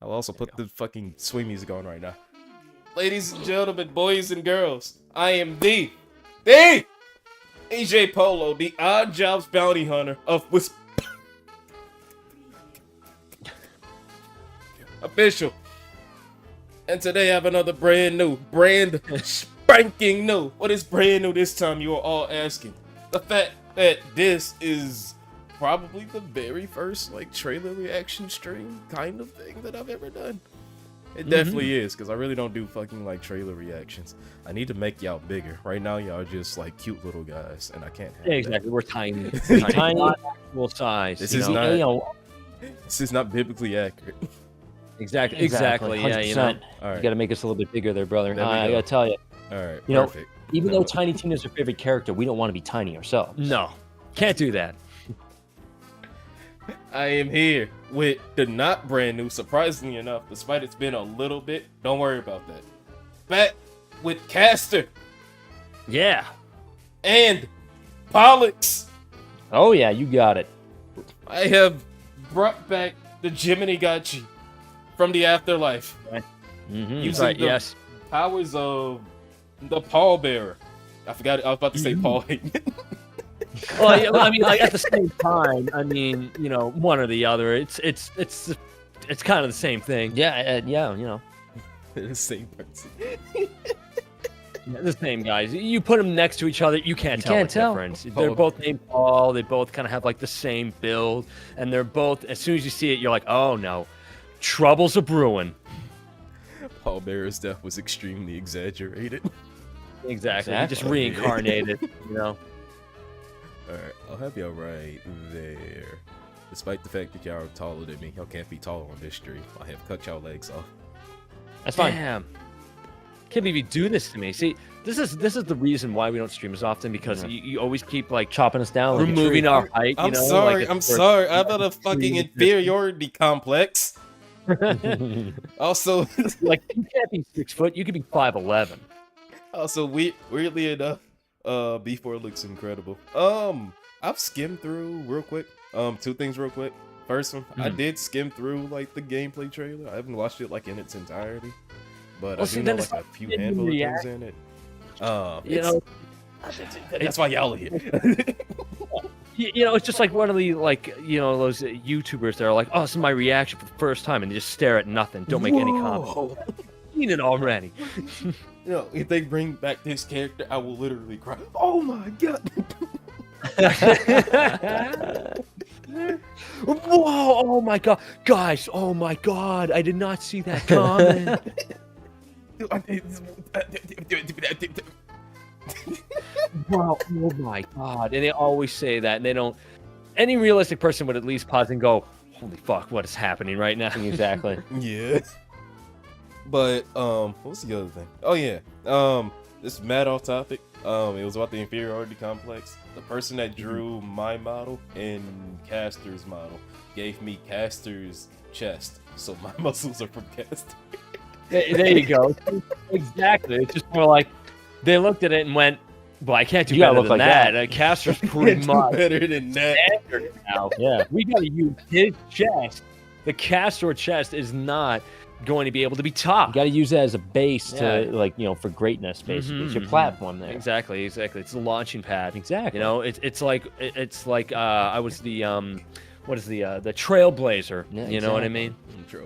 I'll also put the fucking swing music on right now. Ladies and gentlemen, boys and girls, I am the AJ Polo, the Odd Jobs bounty hunter of official. And today I have another brand spanking new. What is brand new this time, you are all asking? The fact that this is probably the very first like trailer reaction stream kind of thing that I've ever done. It definitely is, because I really don't do fucking like trailer reactions. I need to make y'all bigger. Right now, y'all are just like cute little guys, and I can't have exactly. that. We're tiny. Tiny, not actual size. This is not biblically accurate. Exactly. 100%. Yeah, you know. All right. You got to make us a little bit bigger there, brother. There we I go. got to tell you. All right. You know, Perfect. even though Tiny Tina's our favorite character, we don't want to be tiny ourselves. No, can't do that. I am here with the not brand new, surprisingly enough, despite it's been a little bit. Don't worry about that. Back with Caster Yeah. and Pollux. Oh yeah, you got it. I have brought back the Gemini Gachi from the afterlife. Using Right. the Yes. powers of the pallbearer. I forgot. I was about to say Paul Hayden. Well, yeah, I mean, like at the same time, I mean, you know, one or the other. It's kind of the same thing. Yeah, yeah, you know. The same person. Yeah, the same guys. You put them next to each other, you can't tell can't the tell. difference. They're both named Paul. They both kind of have like the same build, and they're both. As soon as you see it, you're like, oh no, troubles a brewing. Pallbearer's death was extremely exaggerated. Exactly. He just Exactly. reincarnated. You know. Alright, I'll have y'all right there. Despite the fact that y'all are taller than me, y'all can't be taller on this stream. I have cut y'all legs off. That's fine. Damn. Can't believe you do this to me. See, this is the reason why we don't stream as often, because you always keep like Chopping us down. Like removing our height. I'm you know? sorry, like, I'm it's for- sorry. I've got a fucking inferiority complex. Also, Like you can't be 6 foot. You could be 5'11". weirdly enough, before it looks incredible. I've skimmed through real quick. Two things real quick. First one, I did skim through like the gameplay trailer. I haven't watched it like in its entirety, but I see, do know then like a it's few in handful of react- things in it. You know, That's why y'all are here. you know, it's just like one of the those YouTubers that are like, oh, this is my reaction for the first time, and they just stare at nothing, don't make any comments. Seen it already. You know, if they bring back this character, I will literally cry. Oh my god! Whoa! Oh my god, guys! Oh my god! I did not see that coming. Wow! Oh my god! And they always say that, and they don't. Any realistic person would at least pause and go, "Holy fuck! What is happening right now?" Exactly. Yeah. But what was the other thing? Oh yeah. This is mad off topic. It was about the inferiority complex. The person that drew my model and Caster's model gave me Caster's chest, so my muscles are from Caster. There you go. Exactly. It's just more like they looked at it and went, "Well, I can't do You gotta better look than like that." that. Caster's pretty much better than that. standard now. Yeah. We gotta use his chest. The Castor chest is not going to be able to be You topped. got to use that as a base Yeah. to, like, you know, for greatness, basically. It's your Mhm. platform there. Exactly. It's the launching pad. Exactly. You know, it's like I was the what is the trailblazer. Yeah, You know what I exactly. mean?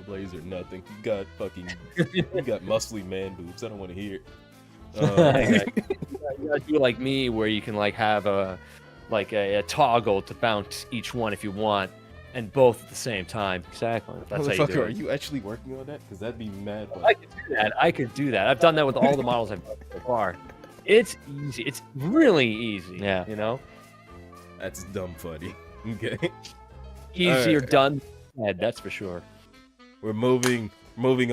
Trailblazer, nothing. You got fucking, you got muscly man boobs. I don't want to hear it. You gotta do like me, where you can like have a toggle to bounce each one if you want, and both at the same time. Exactly. That's how you do Motherfucker, are it. you actually working on that? Because that'd be mad fun. I could do that. I could do that. I've done that with all the models I've done so far. It's easy. It's really easy. Yeah. You know, That's dumb funny. Okay. easier Alright. done than said, that's for sure. We're moving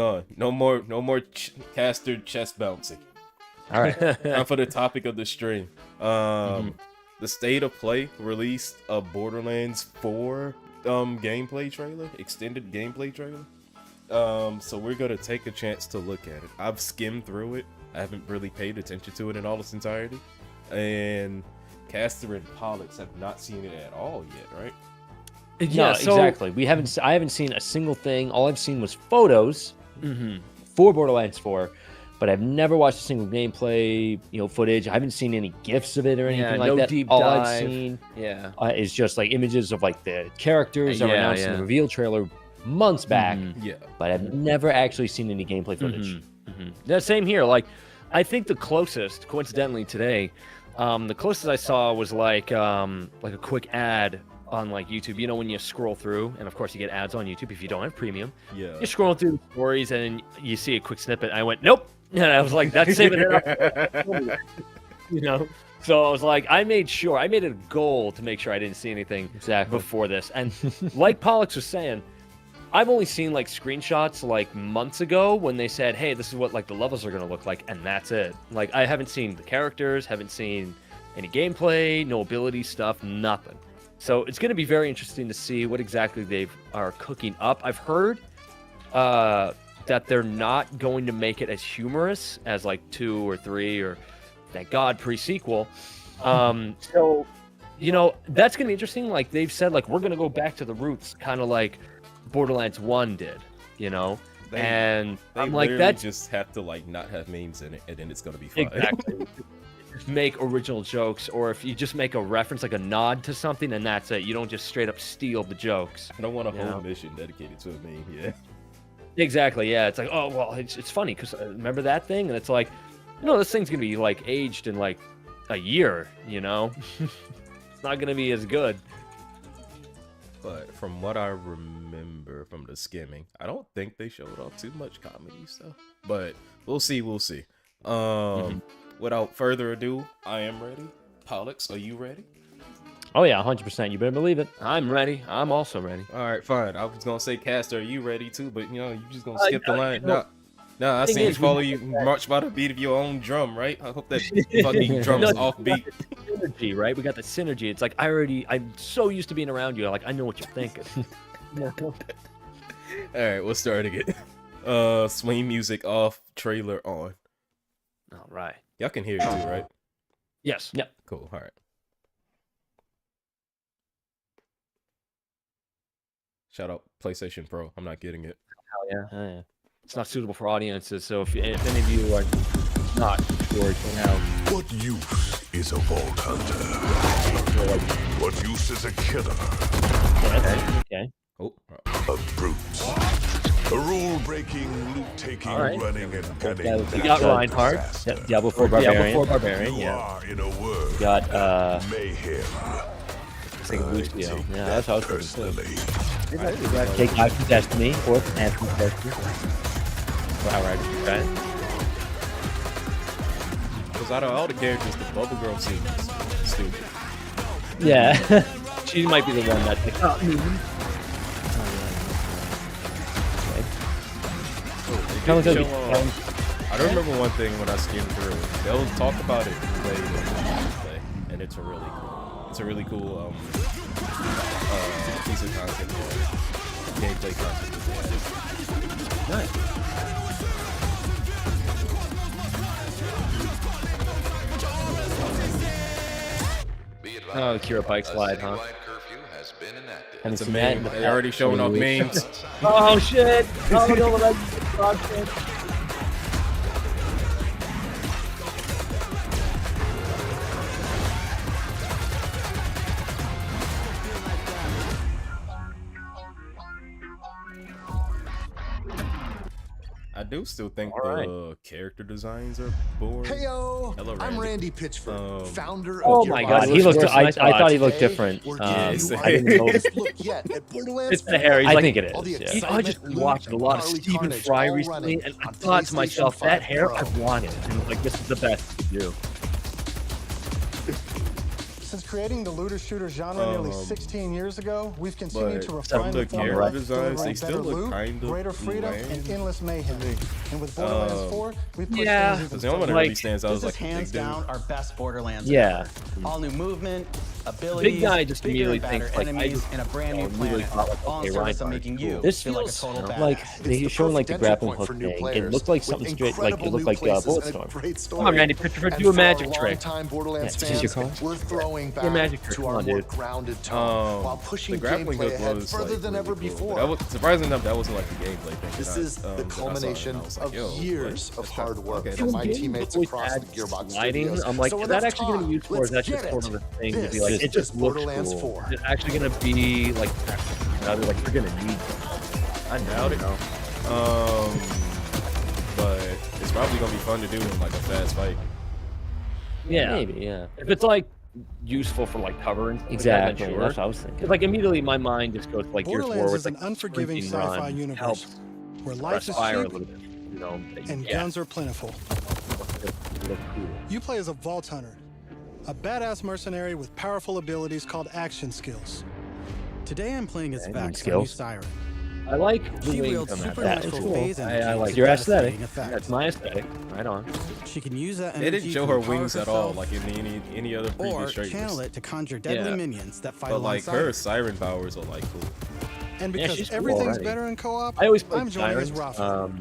on. No more Caster chest bouncing. All right. Time for the topic of the stream. The State of Play released a Borderlands 4 gameplay trailer, extended gameplay trailer. So we're gonna take a chance to look at it. I've skimmed through it. I haven't really paid attention to it in all its entirety. And Caster and Pollux have not seen it at all yet, right? Yeah, No, so exactly. I haven't seen a single thing. All I've seen was photos for Borderlands 4, but I've never watched a single gameplay, footage. I haven't seen any gifs of it or anything like no that. deep All dive. I've seen Yeah. is just like images of like the characters that were Yeah, announced in yeah. the reveal trailer months back. Yeah. But I've never actually seen any gameplay footage. Yeah, same here. Like, I think the closest, coincidentally today, the closest I saw was like a quick ad on like YouTube. You know, when you scroll through, and of course you get ads on YouTube if you don't have premium. Yeah. You're scrolling through the stories and you see a quick snippet. I went, nope. And I was like, that's saving it up. So I was like, I made it a goal to make sure I didn't see anything before this. And like Pollux was saying, I've only seen like screenshots like months ago when they said, hey, this is what like the levels are going to look like. And that's it. Like, I haven't seen the characters, haven't seen any gameplay, no ability stuff, nothing. So it's going to be very interesting to see what exactly they are cooking up. I've heard that they're not going to make it as humorous as like 2 or 3 or thank God pre-sequel. So, that's going to be interesting. Like they've said, like, we're going to go back to the roots, kind of like Borderlands 1 did, and I'm like, that just have to like not have memes in it, and then it's gonna be fine. Exactly. Make original jokes, or if you just make a reference, like a nod to something, and that's it. You don't just straight up steal the jokes. I don't want a whole mission dedicated to a meme. Yeah. Exactly. Yeah. It's like, oh well, it's funny because remember that thing, and it's like, this thing's gonna be like aged in like a year. It's not gonna be as good. But from what I remember from the skimming, I don't think they showed off too much comedy stuff. But we'll see. Without further ado, I am ready. Pollux, are you ready? Oh yeah, 100%. You better believe it. I'm ready. I'm also ready. All right, fine. I was gonna say, Caster, are you ready too? But you just gonna skip the line. No, I see you follow you march by the beat of your own drum, right? I hope that fucking drum is offbeat. Synergy, right? We got the synergy. It's like I'm so used to being around you. Like I know what you're thinking. All right, we'll start again. Swing music off, trailer on. All right. Y'all can hear it too, right? Yes. Yep. Cool. All right. Shout out PlayStation Pro. I'm not getting it. Hell yeah. Oh, yeah. It's not suitable for audiences, so if any of you are not sure, now. What use is a vault hunter? What use is a killer? Okay. Oh. A brute. A rule-breaking, loot-taking, Right. running and gunning. We got Reinhardt. Yep, Diablo 4 Barbarian. Diablo 4 Barbarian, You yeah. are, in a word, We got mayhem. It's like a Lucio. yeah, that's how I was thinking. Personally, Take Guy from Destiny or Anthem from Destiny. Wow, right. Okay. Because out of all the characters, the Bubble Girl seems stupid. Yeah. She might be the one that's like, oh, Sounds like Show a- off. I remember one thing when I skimmed through. They'll talk about it later in gameplay, and it's a really cool piece of content. Gameplay content. nice. Oh, Kira Pike slide, huh? Haven't It's a seen that in meme. the They're already showing off 20 weeks. memes. Oh shit! Oh no, that's shit. I do still think All right. the character designs are boring. Heyo, Hello, I'm Randy. Randy Pitchford, founder Oh of my Your God, Body. he looked. Worse I, than I I thought he thought. looked different. We're Yeah, giving same. you I didn't know. our biggest look yet at Borderlands It's the hair. He's I like, think it all the is. Yeah. You know, I just excitement, watched a lot of Harley Stephen Carnage, Fry all recently, running and I on thought to PlayStation myself, 5 that hair, Pro. I want it. And like, this is the best to do. Since creating the looter shooter genre nearly 16 years ago, we've continued to but refine the the formula, character designs, they delivering still better look loot, kind of greater freedom, bland. and endless mayhem. And with Borderlands 4, we've pushed Yeah. things The even only one that further. really stands out This is is like a big hands dude. down our best Borderlands. Yeah. All new movement, abilities, big guy just bigger immediately and badder thinks like I enemies, just and a brand new immediately planet, thought like, all in okay, service of Reinhardt's making cool. you This feel like a feels total badass. like It's he's the showing like the perfect grappling entry hook point for new thing. It players looked like with something straight, like it incredible looked new like places and a Bulletstorm. great story. Come on, Randy Pitchford, And do a for magic our trick. longtime Borderlands Yeah, this is your fans, card? we're throwing Your back magic trick, to come our on, more dude. grounded tone while pushing the grappling gameplay hook ahead was further like, than really ever cool. before. But that was, surprisingly enough, that wasn't like a gameplay thing. This that I- is the that I saw it, culmination and I was like, of yo, years what? of hard work Okay, from my that's- teammates Always across the add Gearbox sliding. studios. I'm like, So is when that it's actually going to time, be used for? Is let's that just get sort it. of a thing to This be like, is it just looks Borderlands cool. 4. It's actually going to be like, now they're like, we're going to need I doubt it. But it's probably gonna be fun to do in like a fast fight. Yeah. Maybe, yeah. If it's like useful for like cover and stuff Exactly. like that, then sure. That's what I was thinking. 'Cause, like immediately my mind just goes to, like Gears of War Borderlands with is an like unforgiving freaking sci-fi run universe helps where life is fire a cheap little bit, you know, that you and get. guns are plentiful. They look cool. You play as a Vault Hunter, a badass mercenary with powerful abilities called action skills. Today I'm playing as Yeah, Vex, our new skills. Siren. I like the She wings wields on that. That's supernatural cool. phase energy. I like with your devastating aesthetic. effect. That's my aesthetic. Right on. She can use that They energy didn't show to her empower wings at all, herself, like in any other or previous trailers. channel it to conjure deadly Yeah. minions that fight But like alongside her siren powers are like cool. And Yeah, because she's cool everything's already. better in co-op, I always play I'm joining as sirens. Rafa, a I always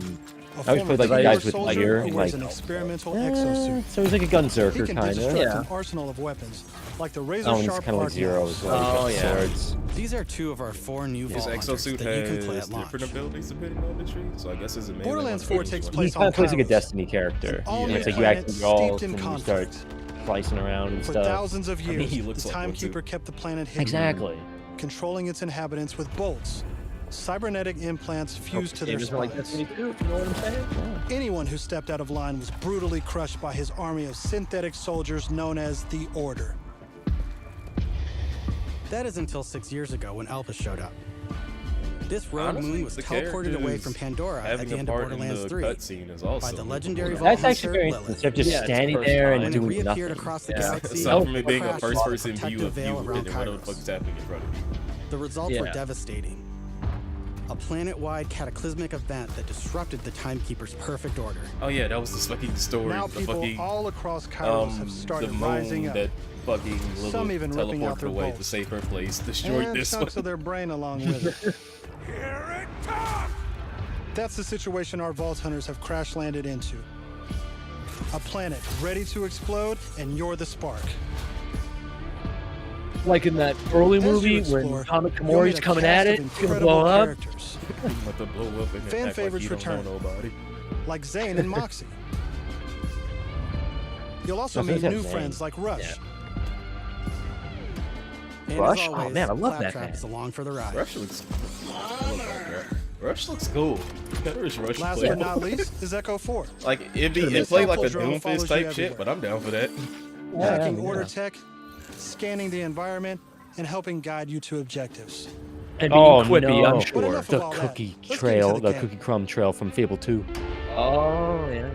former played like the Team guys Force with soldier gear, who like wears an experimental exosuit. so he's like a He gunzerker can kind of. deconstruct Yeah. an arsenal of weapons, like the Oh, and it's razor-sharp kind of like arc Zero knives. as well. He's got Oh, yeah. swords. These are two of our 4 new His Vault Hunters exosuit that you can play has at launch. different abilities depending on the tree, so I guess it's a melee Borderlands one 4 versus takes one. place He kind on of plays like a Kairos, Destiny character. all-new It's like you planet actually all steeped in and you start conflict. slicing around and For stuff. thousands of years, he looks the like one, Timekeeper too. kept the planet hidden, Exactly. controlling its inhabitants with bolts, cybernetic implants fused to their Games are like spines. Destiny 2, you know what I'm saying? Anyone who stepped out of line was brutally crushed by his army of synthetic soldiers known as the Order. That is until 6 years ago when Elpis showed up. This rogue Honestly, moon was the teleported away characters from Pandora at having the a end of part in Borderlands the 3 cutscene is also by the really legendary cool. Vault That's actually Hunter very Lilith. instead of just Yeah, it's standing first there time. and When it doing reappeared nothing. across the Yeah, galaxy, aside from it being a crashed first into the person view protective of veil you, and around then what the Kairos. fuck is happening in front of you? The results were Yeah. devastating. A planet-wide cataclysmic event that disrupted the Timekeeper's perfect order. Oh yeah, that was the fucking story. Now the people fucking all across Kairos have the started moon rising up, that fucking little Some even ripping out teleported their away to bolts. save her place, destroyed and this chunks one. of their brain along with it. That's the situation our Vault Hunters have crash landed into. A planet ready to explode, and you're the spark. Like in that early As you movie explore, when Comic you'll Kamori's meet a coming cast at of it, it's gonna incredible blow up. characters, About to blow up and Fan act favorites like you don't return. know nobody. like Zane and Moxie. You'll also I think meet that's new Zane. friends like Rush. Yeah. And Rush? as Oh, always, man, I love that Claptrap band. is along for the ride. Rush looks. Rush looks cool. I wish Rush Last played. but not least is Echo 4. Like it This played like a helpful drone follows Doomfist you type everywhere. shit, but I'm down for that. Hacking yeah. order tech, scanning the environment, and helping guide you to objectives. And being Oh quippy, no! I'm But sure. enough of The all that. cookie Let's get into trail, the the game. cookie crumb trail from Fable 2. Oh, yeah, yeah.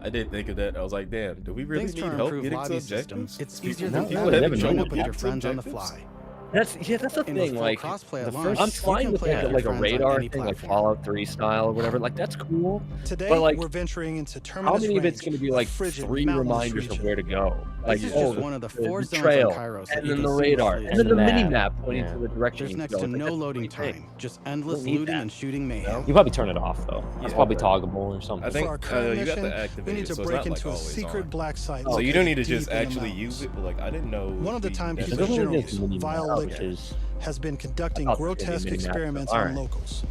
I did think of that. I was like, damn, do we really Thanks need to our help improved getting to lobby system, objectives? it's People- easier No, than no, ever they to haven't join done up it with your yet. friends on the Objectives? fly. That's the And thing. with full Like, crossplay at the launch, first- I'm you fine can with play like, with like a your friends on radar any thing, like platform. Fallout 3 style or whatever. Like that's cool. Today, But, like, we're venturing into How terminus many of it's range, going to be a like frigid, 3 mountainous reminders region. of where to go? Like, This is oh, just one of the 4 the zones trail, on Kairos that and you then can the see radar, mostly and then the map. mini map pointing Yeah. to the direction. There's you next go. to Like, no that's a loading great thing. time, just endless Don't need looting that. and shooting mayhem. You probably turn it off though. It's Yeah. probably toggleable or something. I think For our current you got mission, to activate we need it, to so it's break not like into a always secret on. black site. So you don't need to located just deep in the actually mountains. use it, but like I didn't know. One of the the- timekeepers There's only generals, this mini Vile map, Liquor, which is has been conducting I thought there was gonna be grotesque mini maps, experiments though. on Alright. locals.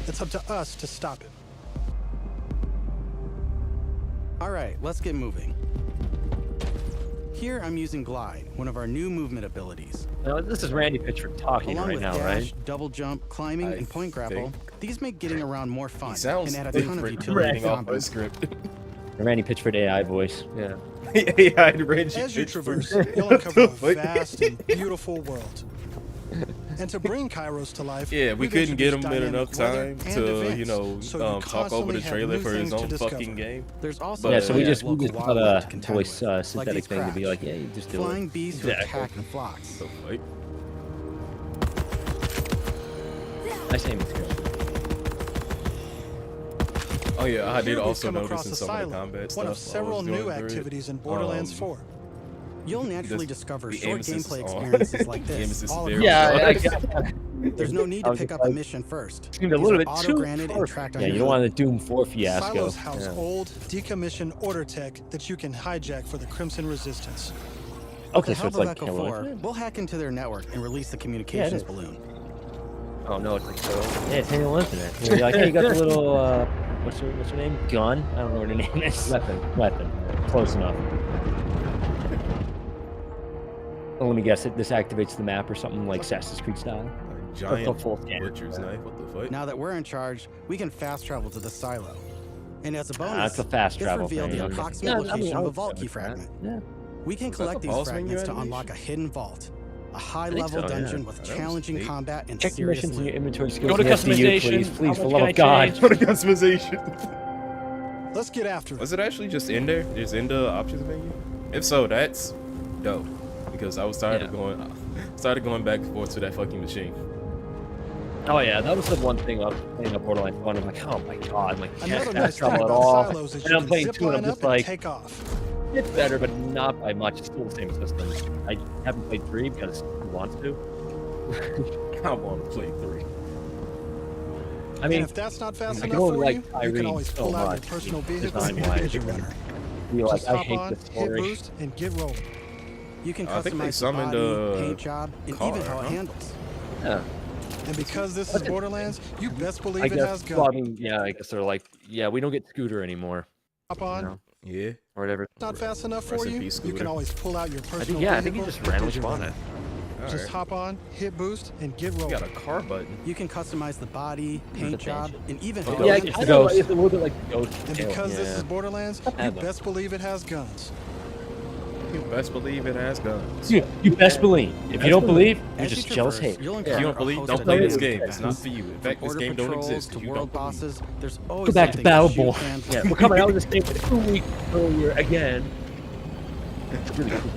It's up to us to stop it. All right, let's get moving. Here I'm using Glide, one of our new movement abilities. Now, this is Randy Pitchford talking Along right with now, dash, right? double jump, climbing, I and point grapple, think- these make getting around more fun He sounds and add a ton of different utility reading to off the combos. script. the Randy Pitchford AI voice. Yeah. AI Reggie As you Pitchford. traverse, you'll uncover a What the fuck? vast and beautiful world. And to bring Kairos to life, Yeah, we we've couldn't get him introduced in enough dynamic time weather to, and you know, events, so you talk over constantly the have trailer new for his things to own discover. fucking game. There's also But, Yeah, so we yeah, just local put wildlife to a contend voice with, like synthetic these thing to be crabs. like, yeah, you just do Flying it. bees who Exactly. attack in flocks. So, like, Nice aiming skill. oh yeah, I Here did we've also come notice across in the some of the silo, combat one stuff. of several new activities in Borderlands 4. You'll naturally discover the short emphasis gameplay on- experiences like the this. emphasis all is across very the hard. map. There's no need I to was pick just up a like- mission first. Seemed a These little are bit too auto-granted and perfect. tracked on Yeah, your you don't HUD. want the Doom 4 fiasco. Silos house Yeah. old, decommissioned order tech that you can hijack for the Crimson Resistance. Okay, With the so help it's of like Echo Halo 4, Infinite? we'll hack into their network and release the communications is. balloon. Oh no, it's like so. Yeah, it's Halo Infinite. You're like, hey, you got the little what's her name? Gun? I don't know what her name is. Weapon. Close enough. Oh, let me guess it. This activates the map or something like Assassin's Creed style. Like giant full scan. butcher's knife. What the fuck? Now that we're in charge, we can fast travel to the silo. And as a bonus, That's a fast this travel revealed thing. the Okay. approximate Yeah, I mean, location I of a would vault go key with that. fragment. Yeah. We can Was that collect the these boss menu fragments to animation? unlock a hidden vault. A think high-level so, yeah. dungeon with That was challenging neat. combat and Check the serious missions in your loot. inventory skills. Go to and SDU, customization. please. Please, How for much the love can of I God. change? For the customization. Let's get after it. Was it actually just in there? Just in the options menu? If so, that's dope. Because I was tired of going back and forth to that fucking machine. Oh yeah, that was the one thing of playing up Borderlands 1. I'm like, oh my god, I'm like, can't Another fast nice thing travel at about all. silos is And you I'm can playing zip 2 and I'm line just up and like, take off. it's better, but not by much. It's still the same system. I haven't played 3 because who wants to? I want to play 3. I mean, And if that's not fast I enough don't for like you, you Irene can always so pull out much, your personal vehicle and design-wise. engine runner. you're like, Just I hop hate on, the hit story. boost, and get rolling. You can I think they customize the summoned body, a paint job, and car, even how it huh? handles. Yeah. And because this is Borderlands, you best believe I it has guess, well, I guns. mean, yeah, I guess they're like, yeah, we don't get Scooter anymore, Hop on. know. Yeah. or whatever. Not fast enough for Rest in you, peace, you can Scooter. always pull out your personal I think, yeah, I think you vehicle just and randomly engine spawn runner. it. Just Alright. hop on, hit boost, and get We rolling. got a car button. You can customize the body, paint job, and even how Okay. it Yeah, I handles. guess I know, it's a little bit like the Ghost. And Tale. because this Yeah. is Borderlands, you have them. best believe it has guns. You best believe it has guns. You best believe. If you don't believe, you're As you just jealous traverse, hate. you'll If encounter you a don't believe, host don't of play this enemies. game. It's not for you. In fact, this Order game don't patrols exist. to if you world don't believe. bosses. There's always Go back to something to shoot Battleborn. and Yeah, we're coming out of this game with 2 weeks earlier again. It's really cool.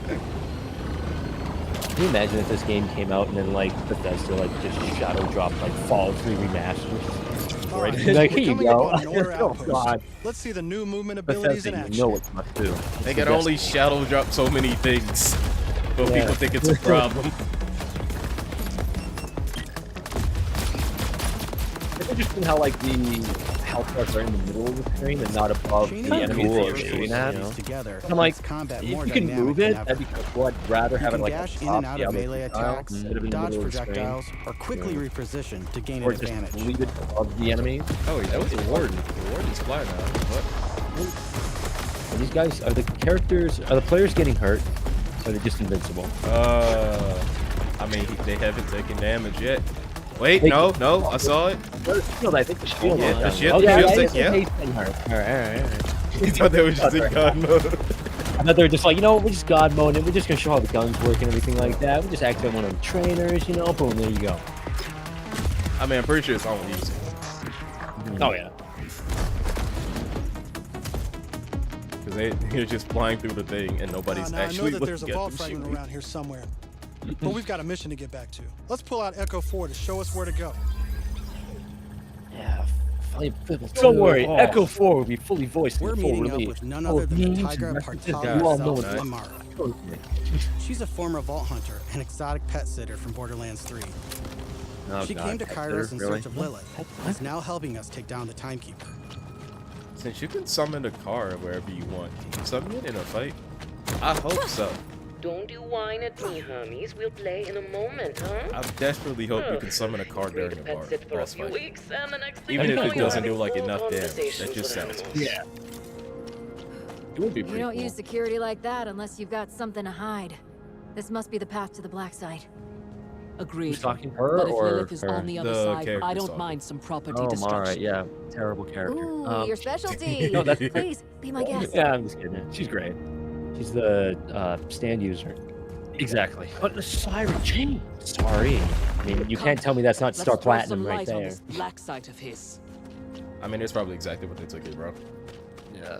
Can you imagine if this game came out and then like Bethesda like just shadow dropped like Fallout 3 remastered? All right, Like, we're here you coming go. up on an order Oh, outpost. God. Let's see the new movement abilities Bethesda, in you action. know what must do. They can only shadow drop so many things, but Yeah. people think it's a problem. It's interesting how like the health bars are in the middle of the screen and not above Chaining the the enemies that cool, you're various shooting you at. know? together I'm like, makes combat if more you can dynamic move than it, ever. that'd be cool. I'd rather have You it can like dash at the in and top, out the of other melee style, attacks, instead of in the dodge middle of the screen. projectiles, or quickly reposition to gain Or an just advantage. leave it above the enemies. Oh, yeah, that was the warden. The warden's fly now. What? Are these guys are the characters are the players getting hurt? Or are they just invincible? I mean, they haven't taken damage yet. Wait, They- no, I saw it. Well, the shield, I think the shield. Yeah, is the down. shield- Oh, the yeah, shield's yeah, like, yeah. he's getting hurt. All right. I thought they were just in god mode. I thought they were just like, we're just God mode and we're just gonna show how the guns work and everything like that. We just activate one of the trainers, boom, there you go. I mean, I'm pretty sure it's on easy. Oh yeah. Because they're just flying through the thing and nobody's Now, I know actually that there's a looking at vault them fragment shooting. around here somewhere, but we've got a mission to get back to. Let's pull out Echo 4 to show us where to go. Yeah. Don't worry, Oh. Echo 4 will be fully voiced We're in full meeting up release. with none Oh, other than the memes Tigra and references, Partalis you all know herself, it. Amara. She's a former vault hunter and exotic pet sitter from Borderlands 3. Oh, She God, came to Hector, Kairos in really? search of Lilith, and is now helping us take down the Timekeeper. Since you can summon a car wherever you want, can you summon it in a fight? I hope so. Don't you whine at me, homies. We'll play in a moment, huh? I desperately hope you can summon a car during a Great pet bar sit for a boss few fight. weeks, and the next thing Even you if know, it you're doesn't do having like full enough damage, conversations that just with sounds animals. Yeah. It would be You pretty don't cool. use security like that unless you've got something to hide. This must be the path to the black side. Agreed. Who's talking, her But if or Lilith is her? on the other The side, character's I don't talking. mind some property Oh, destruction. alright, yeah. Terrible character. Ooh, your specialty. No, that's- Please, be my guest. Yeah, I'm just kidding. She's great. She's the stand user. Exactly. But the siren chain. Sorry. I mean, you can't tell me that's not Let's Star throw Platinum some right light on there. this black site of his. I mean, it's probably exactly what they took it, bro. Yeah.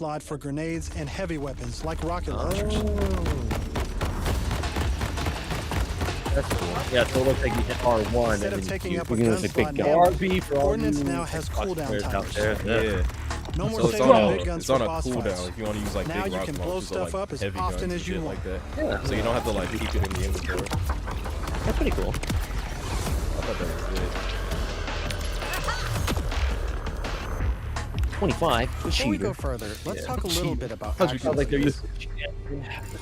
slot for grenades and heavy weapons like rocket launchers. That's cool. Yeah, so it looks like you hit R1 Instead and of then taking up a begin gun with a slot big in gun. ammo, RB for all Ordnance you now has Xbox cooldown players out timers. there. Yeah. No more So it's saving on big a guns it's for on a boss cooldown fights. if you want to use like Now big you rock can blow launchers or stuff like up as heavy often guns as and you shit want. like that. Yeah. So you don't have to like keep it in the inventory. That's pretty cool. I thought that was it. 25. Before we Cheater. go further, let's talk a little bit about How'd you action do Like they're skills. used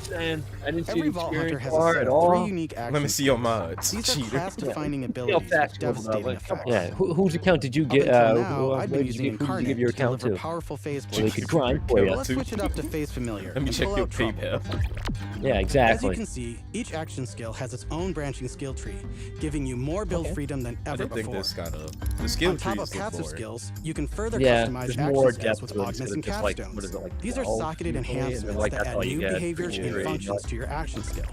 saying, I didn't see Every the Vault Hunter experience has bar a at set of all. 3 unique actions. Let me see your mods. These are Cheater. class-defining Yeah, abilities with factual about, devastating like, come effects. Yeah, whose account did you Up get? until now, Where I've been did using you give Incarnate your to account deliver to? powerful phase So they blades. could grind for you. But let's switch it up to Phase Familiar Let me and check pull your out Trouble. PayPal. Yeah, As you exactly. can see, each action skill has its own branching skill tree, giving you more build freedom than I ever didn't think before. this kind of the skill On top trees of look passive boring. skills, you can further Yeah, customize There's action more skills depth with to it augments instead and of just like, capstones. what is it, like These are 12 socketed usually, and then, enhancements like, that that's add all you new get. behaviors and Usually, functions to your action skill.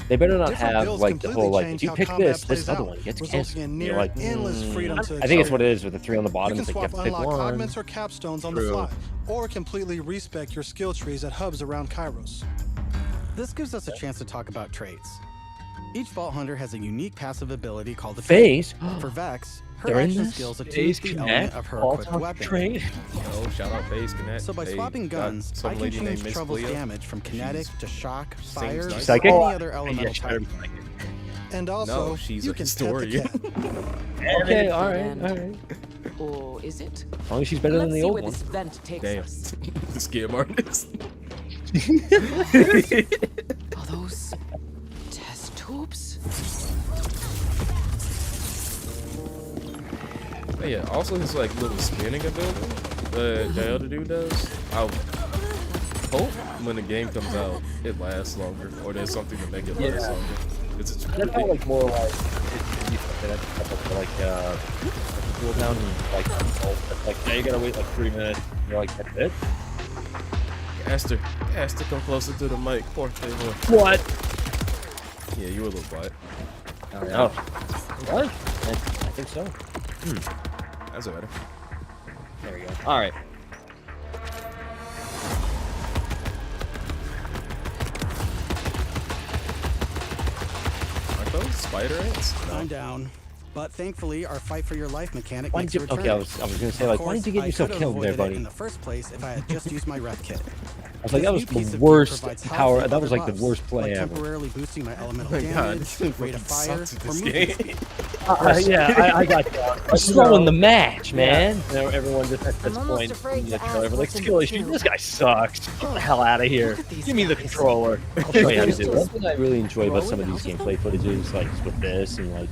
They better not Different have builds like the completely whole like change if you how pick combat this plays other out, one gets resulting canceled. in You're near like, endless freedom to I think it's explore. what it is with the 3 on the You bottom. can It's like you swap have to pick unlock one. augments or capstones on the True. fly, or completely respec your skill trees at hubs around Kairos. This gives us a chance to talk about traits. Each Vault Hunter has a unique passive ability called the Phase. For Vex, her They're in action this? skills attune Phase the Connect, element of her equipped all-time weapon. train. Yo, shout out Phase Connect. So by They swapping got guns, some I can lady named change Miss Trouble's Cleo. damage from kinetic to shock, fire, nice. or Psychic? any other elemental Yeah, type. And also, No, she's you a can historian. pet the cat. Okay, all right, end. all right. Or is it? As long as she's better Let's than the see old where one. this vent takes Damn. us. The scam artist. Are those test tubes? But yeah, also his like little spinning ability the other dude does. I hope when the game comes out it lasts longer, or there's something to make it last longer. It's That felt like more like cooldown like now you gotta wait like 3 minutes. You're like that's it. Aster, come closer to the mic. Poor thing. What? Yeah, you were a little quiet. Oh, what? I think so. That's better. There we go. All right. Aren't those spider ants? I'm down. But thankfully, our fight for your life mechanic Why makes did a you? return. Okay, I was gonna say like, Of why did you course, get yourself I could have killed there, avoided it buddy? in the first place if I had just used my ref kit. I was like, that was This new piece the of gear worst provides health power. and That was other like the buffs, worst play like ever. temporarily boosting my elemental Oh my god, damage, this rate of fire, sucks at or this movement game. Yeah, I got that. You're slowing the match, man. You know, everyone just at this I'm almost point, afraid to the ask trailer, like, what's in skill the issue. queue. This guy sucks. Get the hell out of here. Look at these Give me the guys. controller. I'll show you how to do it. One thing I really enjoy about some of these gameplay footages, like with this, and like,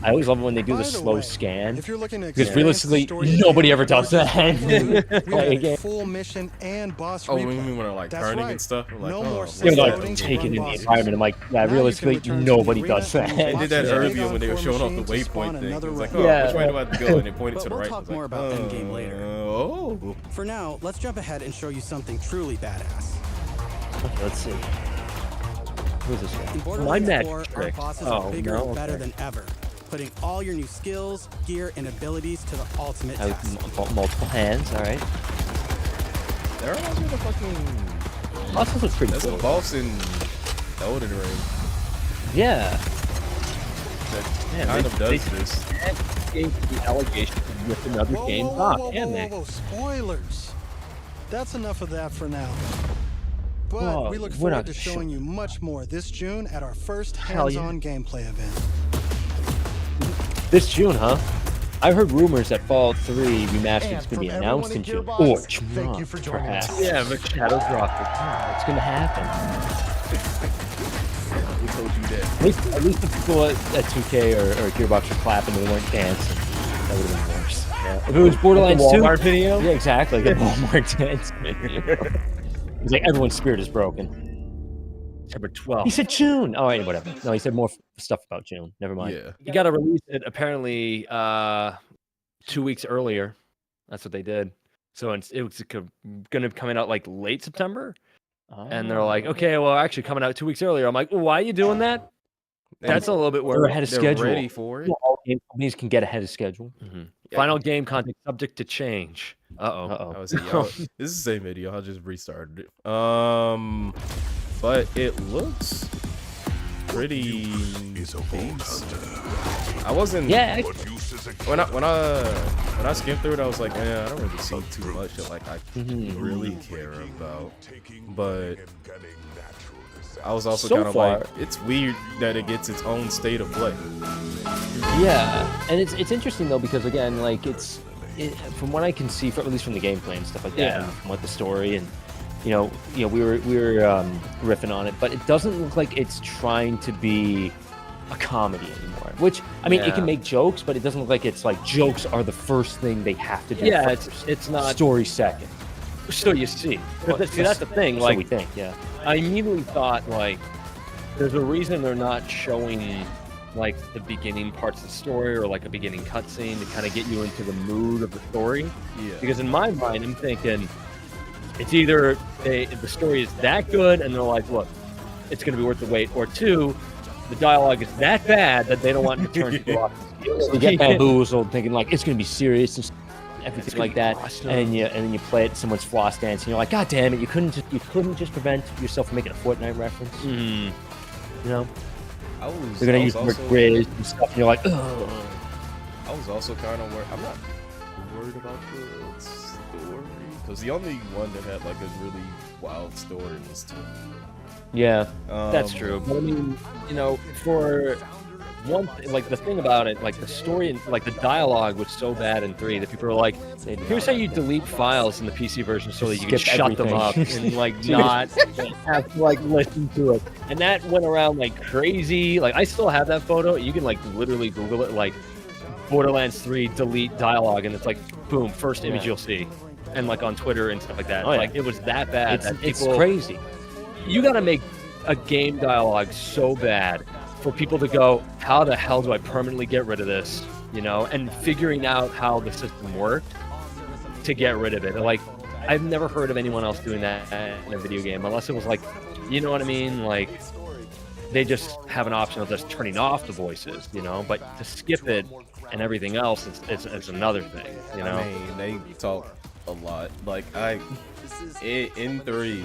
I always love it when they do By the the slow way, scan. If you're looking to Because experience the realistically, story nobody again, ever does that. we Like, added again. full mission and boss Oh, replay. when we were like That's turning right. and stuff. I'm like, No oh, more what's Even though that? I Loading to take run in the bosses. environment, I'm like, yeah, Now you can realistically, return to nobody the does arena and They that. did that Yeah. earlier when they were Core showing off the machine to spawn waypoint thing. It another was like, round. oh, Yeah. which way do I have to go? And it pointed But to the we'll right. talk I was like, more about endgame later. Oh. For now, let's jump ahead and show you something truly badass. Let's see. Who's this In guy? Borderlands magic 4, our trick. bosses Oh, are bigger no, and better okay. than ever, putting all your new skills, gear, and abilities to the ultimate I test. have multiple hands, alright. There are also the fucking. Bosses look pretty There's a cool. boss in Elden Ring Yeah. that Man, kind of they- does this. Game the allegation with another Whoa, game whoa, box, whoa, can whoa, they? whoa, whoa, spoilers. That's enough of that for now. But Whoa, we look we're forward not to showing you much more this June at our first Hell yeah. hands-on gameplay event. This June, huh? I heard rumors that Fallout 3 Remastered is going to be announced in June. Or Thank you for joining perhaps. us. Yeah, but Shadow dropped it. Yeah, it's going to happen. We told you that. At least the people at 2K or Gearbox were clapping and they weren't dancing. That would have been worse. Yeah. If it was Borderlands 2. Walmart video? Yeah, exactly. The Walmart dance video. It's like everyone's spirit is broken. September 12th. He said June. Oh, wait, whatever. No, he said more stuff about June. Never mind. Yeah. You got to release it apparently 2 weeks earlier. That's what they did. So it was going to come out like late September. And they're like, okay, well, actually coming out 2 weeks earlier. I'm like, well, why are you doing that? That's a little bit They're worried. ahead of They're schedule. ready for it. Yeah, all game companies can get ahead of schedule. Final game content subject to change. Uh-oh. Uh-oh. I was this is the same video. I just restarted it. But it looks pretty Is a vault hunter. I wasn't. Yeah, What use is a When I skimmed through it, I was like, I don't really see too much that like I really care about. But I was also So kind of far- like, it's weird that it gets its own state of play. yeah, and it's interesting though because again, like from what I can see, at least from the gameplay and stuff like that, Yeah. and from what the story and we were riffing on it, but it doesn't look like it's trying to be a comedy anymore. Which I mean, it can make jokes, but it doesn't look like it's like jokes are the first thing they have to do. Yeah, first. it's not. Story second. So you see, see that's the thing. So Like we think, yeah. I immediately thought like, there's a reason they're not showing like the beginning parts of the story or like a beginning cutscene to kind of get you into the mood of the story. Yeah. Because in my mind, I'm thinking it's either the story is that good and they're like, look, it's going to be worth the wait, or two, the dialogue is that bad that they don't want to turn people off. So you get bamboozled thinking like it's gonna be serious and everything like that, awesome. and then you play it, someone's floss dance, and you're like, God damn it, you couldn't just prevent yourself from making a Fortnite reference. Mm. You know, They're they're gonna use the word grizz and stuff, and you're like, ugh. I was also kind of worried. I'm not worried about the story because the only one that had like a really wild story was 2. Yeah, That's true. But I mean, for one, like the thing about it, like the story and like the dialogue was so bad in 3 that people are like, here's how you delete files in the PC version so that you can Skip shut them up everything. and like not have to like listen to it. And that went around like crazy. Like I still have that photo. You can like literally Google it, like Borderlands 3 delete dialogue, and it's like boom, first image you'll see. And like on Twitter and stuff like that. Oh, yeah. Like it was that bad that It's people, crazy. you got to make a game dialogue so bad for people to go, how the hell do I permanently get rid of this? And figuring out how the system worked to get rid of it. Like, I've never heard of anyone else doing that in a video game, unless it was like, you know what I mean? Like, they just have an option of just turning off the voices, but to skip it and everything else, it's another thing, I mean, they talk a lot. Like in 3,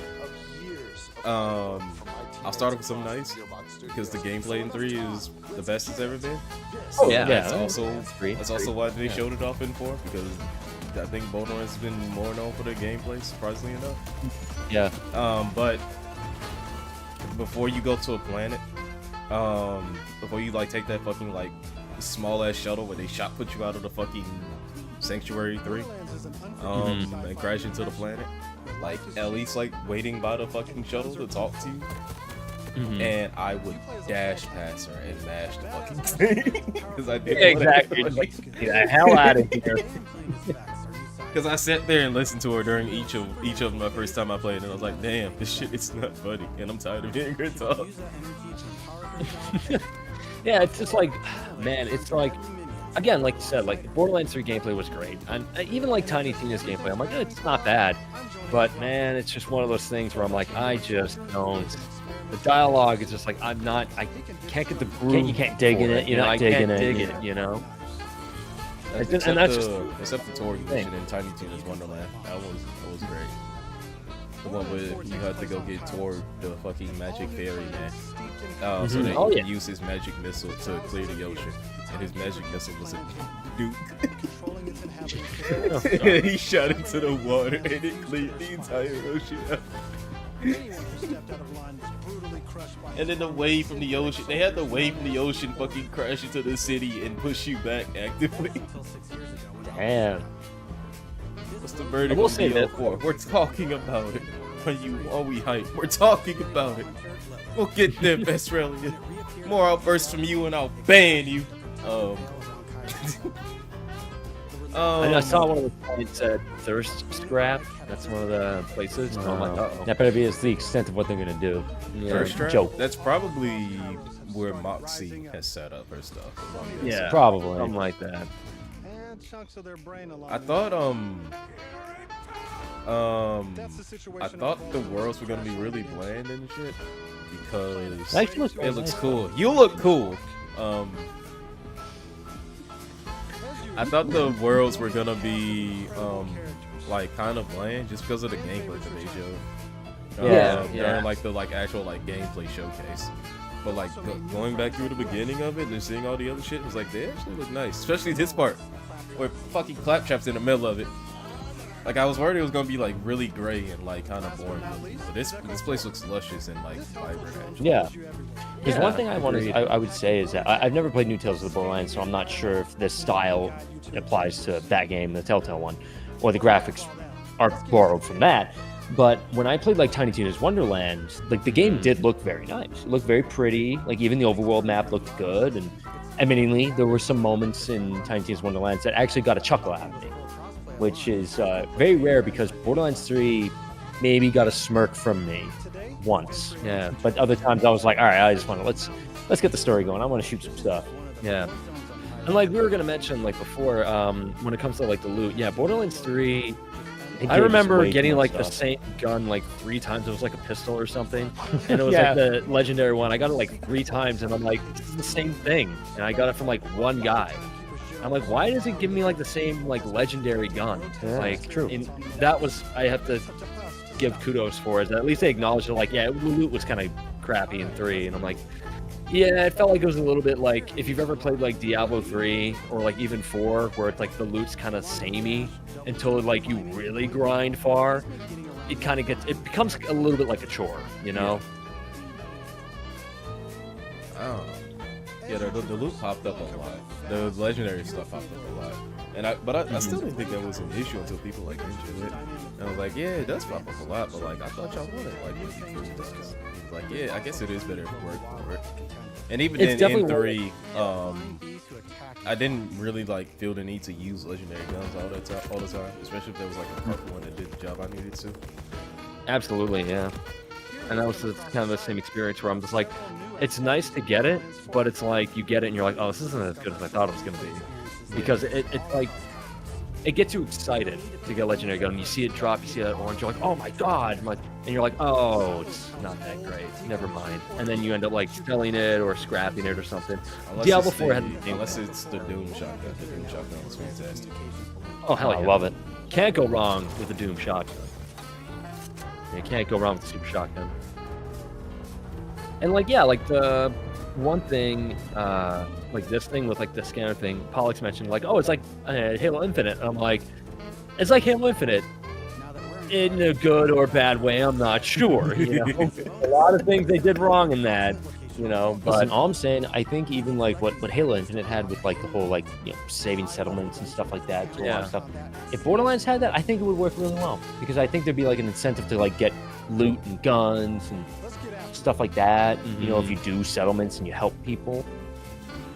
I'll start off with something nice because the gameplay in 3 is the best it's ever been. So that's also why they showed it off in 4, because I think Borderlands has been more known for their gameplay, surprisingly enough. Yeah. But before you go to a planet, before you like take that fucking like small ass shuttle where they put you out of the fucking Sanctuary 3, and crash into the planet, like at least like waiting by the fucking shuttle to talk to you. And I would dash past her and mash the fucking thing because I didn't exactly. Like, get the hell out of here. Because I sat there and listened to her during each of my first time I played, and I was like, damn, this shit is not funny, and I'm tired of hearing her talk. Yeah, it's just like, man, it's like, again, like you said, like Borderlands 3 gameplay was great, and even like Tiny Tina's gameplay, I'm like, it's not bad, but man, it's just one of those things where I'm like, I just don't. The dialogue is just like, I can't get the groove. You can't dig in it. You're not digging I can't dig it. it. Except the tour thing. mission in Tiny Tina's Wonderland. That was great. The one where you had to go get toward the fucking magic fairy man. So that you can use his magic missile to clear the ocean. And his magic missile was a duke. He shot into the water and it cleared the entire ocean out. And then the wave from the ocean, they had the wave from the ocean fucking crash into the city and push you back actively. Damn. What's the verdict on BO4? We're talking about it. Are we hype? We're talking about it. We'll get there, Best Reliant. More outbursts from you and I'll ban you. I saw one of the points said thirst scrap. That's one of the places. And I'm like, uh-oh. That better be the extent of what they're gonna do. Thirst trap? Joke. That's probably where Moxie has set up her stuff. Yeah, probably something like that. I thought I thought the worlds were gonna be really bland and shit because it looks cool. You look cool. I thought the worlds were gonna be like kind of bland just because of the gameplay that they showed. During like the actual like gameplay showcase. but like going back through the beginning of it and seeing all the other shit, it was like they actually look nice, especially this part where fucking Claptrap's in the middle of it. Like I was worried it was gonna be like really gray and like kind of boring, but this place looks luscious and like vibrant. Actually. Yeah. Because one thing I would say is that I've never played New Tales of the Borderlands, so I'm not sure if this style applies to that game, the Telltale one, or the graphics are borrowed from that. But when I played like Tiny Tina's Wonderland, like the game did look very nice. It looked very pretty. Like even the overworld map looked good. And admittingly, there were some moments in Tiny Tina's Wonderlands that actually got a chuckle out of me, which is very rare because Borderlands 3 maybe got a smirk from me once. Yeah. But other times I was like, all right, I just want to let's get the story going. I want to shoot some stuff. Yeah. And like we were gonna mention like before, when it comes to like the loot, yeah, Borderlands 3. I remember getting like the same gun like 3 times. It was like a pistol or something, and it was like the legendary one. I got it like 3 times, and I'm like, this is the same thing, and I got it from like one guy. I'm like, why does it give me like the same like legendary gun? Yeah, like, true. That was I have to give kudos for is that at least they acknowledged it. Like, yeah, the loot was kind of crappy in 3, and I'm like, yeah, it felt like it was a little bit like if you've ever played like Diablo 3 or like even 4, where it's like the loot's kind of samey until like you really grind far. It kind of becomes a little bit like a chore, you know? I don't know. Yeah, the loot popped up a lot. The legendary stuff popped up a lot. And I still didn't think that was an issue until people like mentioned it. And I was like, yeah, it does pop up a lot, but like I thought y'all wanted like what you could does. Like, yeah, I guess it is better if it worked for it. And even in 3, I didn't really like feel the need to use legendary guns all the time, especially if there was like a purple one that did the job I needed to. Absolutely, yeah. And that was kind of the same experience where I'm just like, it's nice to get it, but it's like you get it and you're like, oh, this isn't as good as I thought it was going to be. Because it's like, it gets you excited to get a legendary gun. You see it drop, you see that orange, you're like, oh my god. And you're like, oh, it's not that great. Never mind. And then you end up like selling it or scrapping it or something. Diablo 4 had unless it's the Doom shotgun. The Doom shotgun was fantastic. Oh, hell yeah. I love it. Can't go wrong with the Doom shotgun. You can't go wrong with the Super Shotgun. And like, yeah, like the one thing, like this thing with like the scanner thing, Pollux mentioned like, oh, it's like Halo Infinite. I'm like, it's like Halo Infinite in a good or bad way. I'm not sure. You know? A lot of things they did wrong in that, you know. But listen, all I'm saying, I think even like what Halo Infinite had with like the whole like saving settlements and stuff like that, a lot of stuff. If Borderlands had that, I think it would work really well because I think there'd be like an incentive to like get loot and guns and stuff like that. Mm-hmm. You know, if you do settlements and you help people,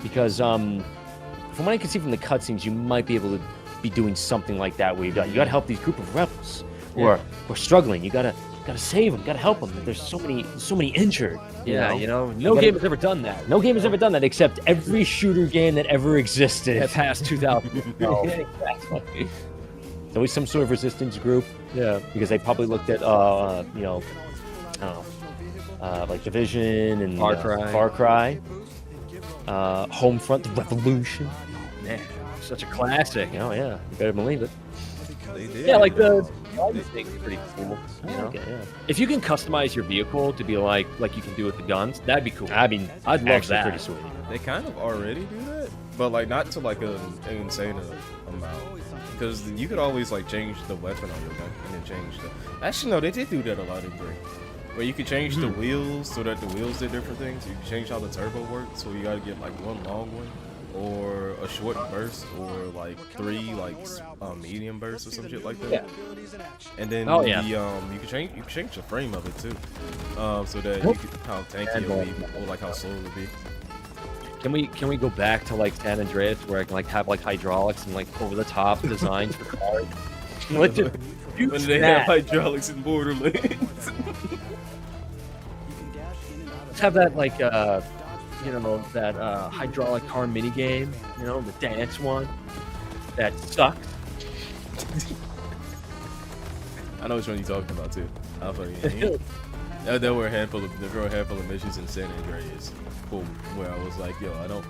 because from what I can see from the cutscenes, you might be able to be doing something like that where you got to help these group of rebels who are struggling. You gotta save them, gotta help them. There's so many injured. You know, no game has ever done that. No game has ever done that except every shooter game that ever existed past 2000. No, exactly. There's always some sort of resistance group. Yeah, because they probably looked at you know, I don't know, like Division and Far Cry, Homefront, The Revolution. Man, such a classic. Oh yeah, you better believe it. Yeah, like the thing's pretty cool. You know? Okay, yeah. If you can customize your vehicle to be like you can do with the guns, that'd be cool. I mean, I'd love that. Pretty sweet. They kind of already do that, but like not to like an insane amount. Because you could always like change the weapon on your gun and then change the. Actually, no, they did do that a lot in 3. Where you could change the wheels so that the wheels did different things. You can change how the turbo works, so you gotta get like one long one, or a short burst, or like 3 like medium bursts or some shit like that. Yeah. And then you can change the frame of it too, so that you can how tanky it'll be or like how slow it'll be. Can we go back to like San Andreas where I can like have like hydraulics and like over the top designs for cars? When they have hydraulics in Borderlands. Let's have that like you know, that hydraulic car mini game, you know, the dance one that sucks. I know which one you're talking about too. How funny. There were a handful of missions in San Andreas where I was like, yo, I don't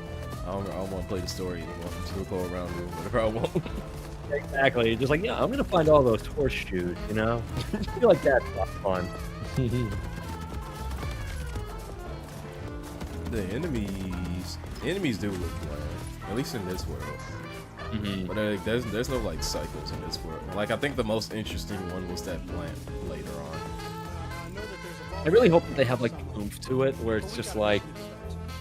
want to play the story anymore. I'm just gonna go around doing whatever I want. Exactly. Just like, yeah, I'm gonna find all those horseshoes, you know? I feel like that's not fun. the enemies do look bland, at least in this world. But like, there's no like cycles in this world. Like I think the most interesting one was that plant later on. I really hope that they have like oomph to it, where it's just like,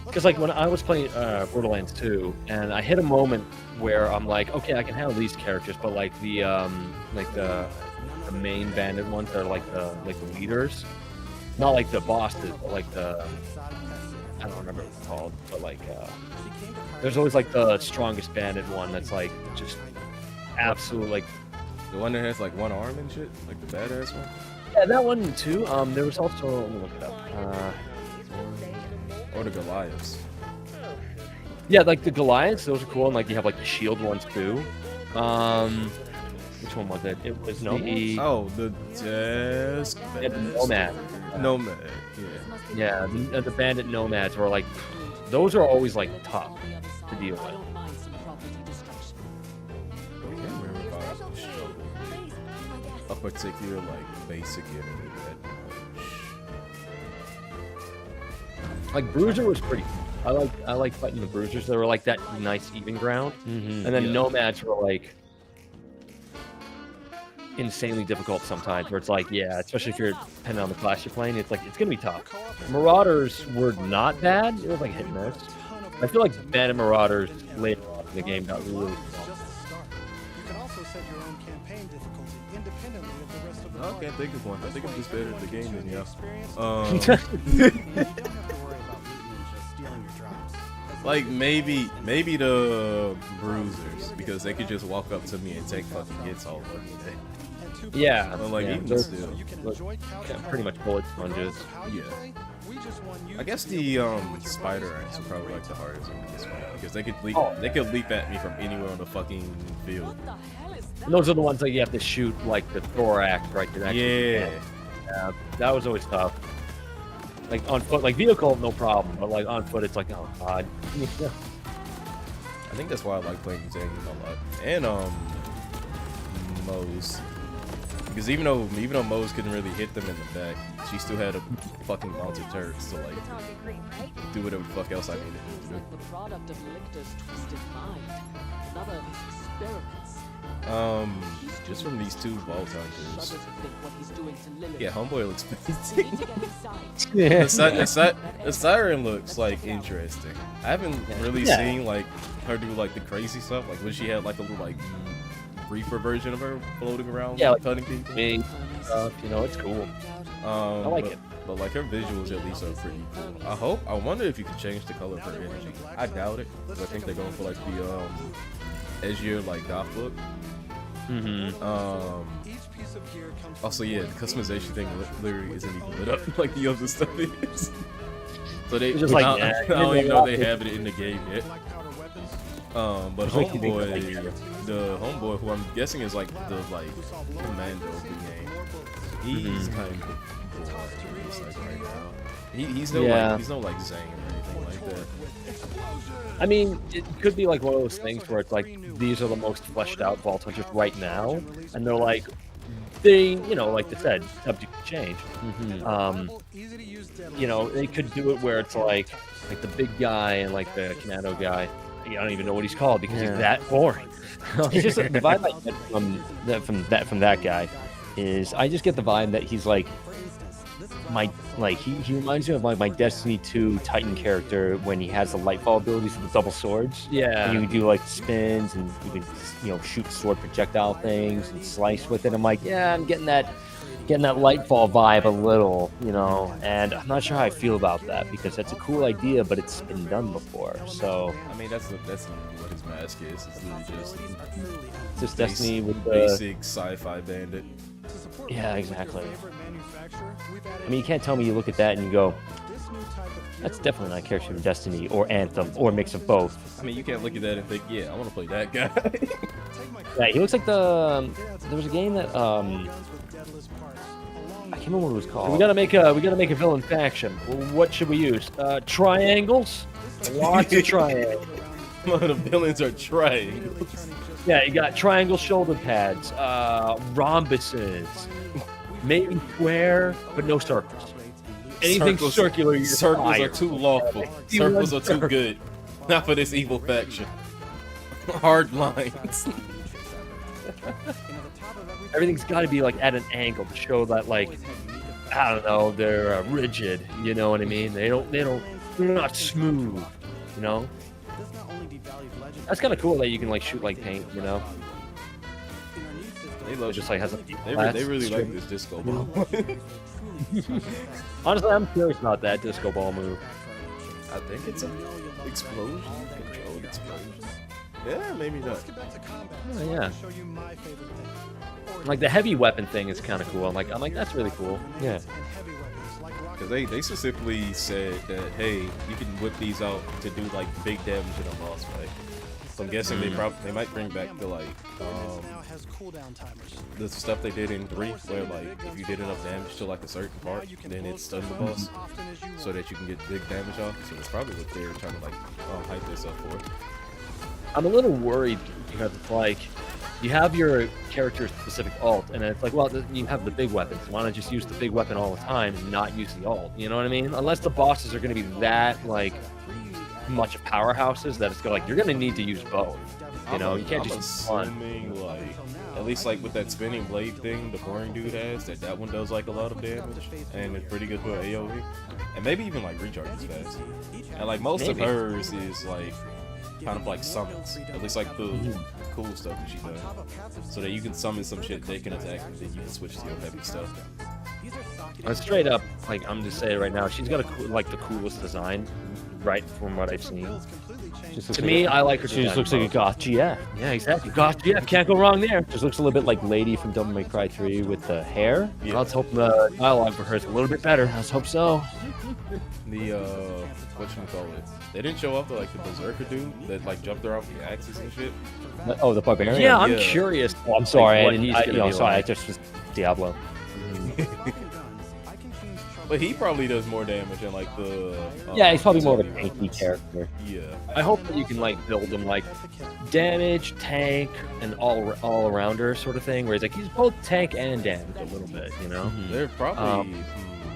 because like when I was playing Borderlands 2, and I hit a moment where I'm like, okay, I can handle these characters, but like the main bandit ones that are like the leaders, not like the bosses, but like the, I don't remember what it's called, but like there's always like the strongest bandit one that's like just absolute like the one that has like one arm and shit, like the badass one. Yeah, that one too. There was also, let me look it up. Or the Goliaths. Yeah, like the Goliaths, those are cool, and like you have like the shield ones too. Which one was it? It was the desk. Nomad. Nomad. Yeah. Yeah, the bandit nomads were like, those are always like tough to deal with. I can't remember if I struggled with a particular like basic enemy that much. Like Bruiser was pretty cool. I like fighting the Bruisers. They were like that nice even ground. And then Nomads were like insanely difficult sometimes, where it's like, yeah, especially if you're depending on the class you're playing, it's like it's gonna be tough. Marauders were not bad. It was like hit and miss. I feel like Bandit Marauders later on in the game got really strong. I can't think of one. I think I'm just better at the game than you. Like maybe the Bruisers, because they could just walk up to me and take fucking hits all over me. Yeah, but like even those still, pretty much bullet sponges. Yeah. I guess the spider ants are probably like the hardest in this one, because they could leap at me from anywhere on the fucking field. And those are the ones that you have to shoot like the thorax right to yeah, that was always tough. Like on foot, like vehicle, no problem, but like on foot, it's like, oh god. I think that's why I like playing Zane a lot, and Mose, because even though Mose couldn't really hit them in the back, she still had a fucking mounted turrets to like do whatever the fuck else I needed to do. The product of Lictor's twisted mind. Another of his experiments. Just from these two vault hunters. Yeah, homeboy looks the siren looks like interesting. I haven't really seen like her do like the crazy stuff, like when she had like a little like reaper version of her floating around, like hunting people. You know, it's cool. I like it. But like her visuals at least are pretty cool. I wonder if you could change the color of her energy. I doubt it, because I think they're going for like the edgier like goth look. Also, yeah, the customization thing literally isn't even lit up like the other stuff is. So they just like I don't even know they have it in the game yet. But homeboy, the homeboy who I'm guessing is like the commando of the game, he's kind of boring like right now. He's no like Zane or anything like that. I mean, it could be like one of those things where it's like, these are the most fleshed out Vault Hunters right now, and they're like, like they said, subject to change. They could do it where it's like the big guy and like the commando guy, I don't even know what he's called because he's that boring. It's just the vibe I get from that guy is, I just get the vibe that he's like he reminds me of like my Destiny 2 Titan character when he has the lightfall abilities with the double swords. Yeah. And you can do like spins and you can shoot sword projectile things and slice with it. I'm like, yeah, I'm getting that lightfall vibe a little, and I'm not sure how I feel about that, because that's a cool idea, but it's been done before. So I mean, that's what his mask is. It's literally just Destiny with the basic sci-fi bandit. Yeah, exactly. I mean, you can't tell me you look at that and you go, that's definitely not a character from Destiny or Anthem or a mix of both. I mean, you can't look at that and think, yeah, I want to play that guy. Yeah, he looks like there was a game that I can't remember what it was called. We gotta make a villain faction. Well, what should we use? Triangles. Lots of triangles. The villains are triangles. Yeah, you got triangle shoulder pads, rhombuses, maybe square, but no circles. Anything circular, you're circles are fired. too lawful. Circles are too good. Not for this evil faction. Hard lines. Everything's got to be like at an angle to show that like I don't know they're rigid. You know what I mean? They're not smooth. You know? That's kind of cool that you can like shoot like paint. You know? They love It just like has a they really like this disco ball. Honestly, I'm curious about that disco ball move. I think it's an explosion. Controlled explosion. Yeah, maybe not. Oh, yeah. Like the heavy weapon thing is kind of cool. I'm like that's really cool. Yeah. Because they specifically said that, hey, you can whip these out to do like big damage in a boss fight. So I'm guessing they might bring back the like the stuff they did in 3, where like if you did enough damage to like a certain part, then it stunned the boss, so that you can get big damage off. So that's probably what they're trying to like hype this up for. I'm a little worried because it's like you have your character's specific ult, and it's like, well, you have the big weapons. Why not just use the big weapon all the time and not use the ult? You know what I mean? Unless the bosses are going to be that like much of powerhouses that it's like you're going to need to use both. You know, you can't I'm just use one. assuming like at least like with that spinning blade thing the boring dude has, that one does like a lot of damage and it's pretty good for AoE, and maybe even like recharges fast. And like most of hers is like kind of like summons, at least like the cool stuff that she does, so that you can summon some shit they can attack and then you can switch to your heavy stuff. Straight up, like I'm just saying right now, she's got like the coolest design, right from what I've seen. To me, I like her. She just looks like a goth GF. Yeah, exactly. Goth GF, can't go wrong there. Just looks a little bit like Lady from Devil May Cry 3 with the hair. Yeah. Let's hope the dialogue for her is a little bit better. Let's hope so. The whatchamacallit, they didn't show off the like the berserker dude that like jumped around with the axes and shit. Oh, the barbarian. Yeah, I'm curious. Oh, I'm sorry, what I he's didn't. gonna be Sorry, I like. just was Diablo. But he probably does more damage than like the Yeah, he's probably more of a tanky character. Yeah. I hope that you can like build him like damage, tank, and all arounder sort of thing. Where he's like he's both tank and damage a little bit, you know. They're probably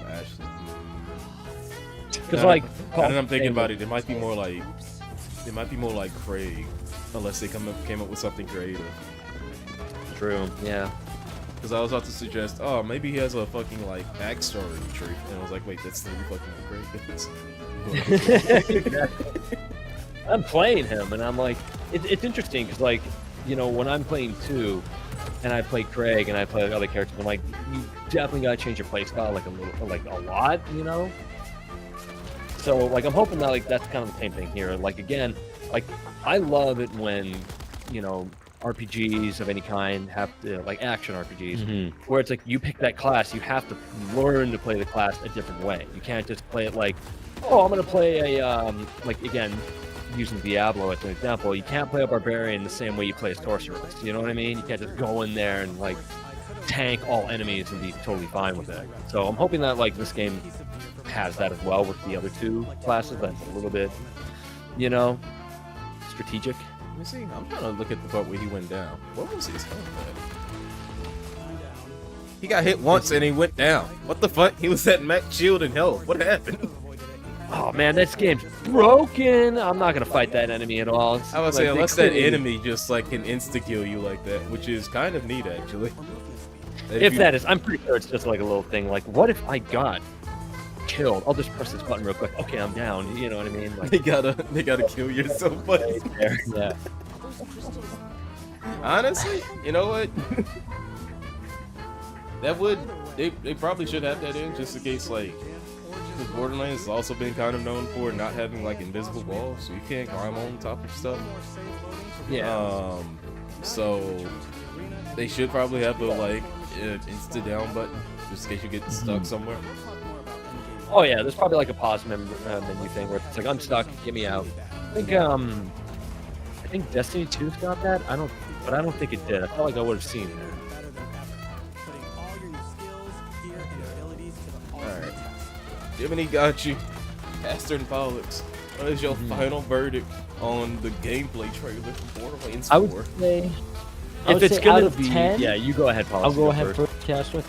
actually. Because like, now that I'm thinking about it, it might be more like Craig, unless they came up with something creative. True. Yeah. Because I was about to suggest, oh, maybe he has a fucking like backstory tree, and I was like, wait, that's the fucking Craig. I'm playing him, and I'm like, it's interesting because like, you know, when I'm playing 2, and I play Craig, and I play other characters, I'm like, you definitely gotta change your playstyle like a lot, you know. So like, I'm hoping that like that's kind of the same thing here. Like again, like I love it when, you know, RPGs of any kind have to, like action RPGs, where it's like you pick that class, you have to learn to play the class a different way. You can't just play it like, oh, I'm gonna play a like again, using Diablo as an example, you can't play a barbarian the same way you play a sorceress. You know what I mean? You can't just go in there and like tank all enemies and be totally fine with it. So I'm hoping that like this game has that as well with the other 2 classes. That's a little bit, you know, strategic. Let me see. I'm trying to look at the part where he went down. What was his combat? He got hit once and he went down. What the fuck? He was at max shield and health. What happened? Oh man, this game's broken. I'm not gonna fight that enemy at all. I would say unless that enemy just like can insta kill you like that, which is kind of neat actually. If that is, I'm pretty sure it's just like a little thing. Like, what if I got killed? I'll just press this button real quick. Okay, I'm down. You know what I mean? Like, they gotta kill yourself, buddy. Yeah. Honestly, you know what? They probably should have that in just in case, like, because Borderlands has also been kind of known for not having like invisible walls, so you can't climb on top of stuff. Yeah. So they should probably have the like insta down button just in case you get stuck somewhere. Oh yeah, there's probably like a pause menu thing where it's like I'm stuck, get me out. I think Destiny 2's got that. I don't think it did. I felt like I would have seen that. Alright. Gemini, Gachi, Pastor and Pollux. What is your final verdict on the gameplay trailer for Borderlands 4? I would say If it's gonna out of be 10, yeah, you go ahead, Paul. I'll go ahead first, Cast with.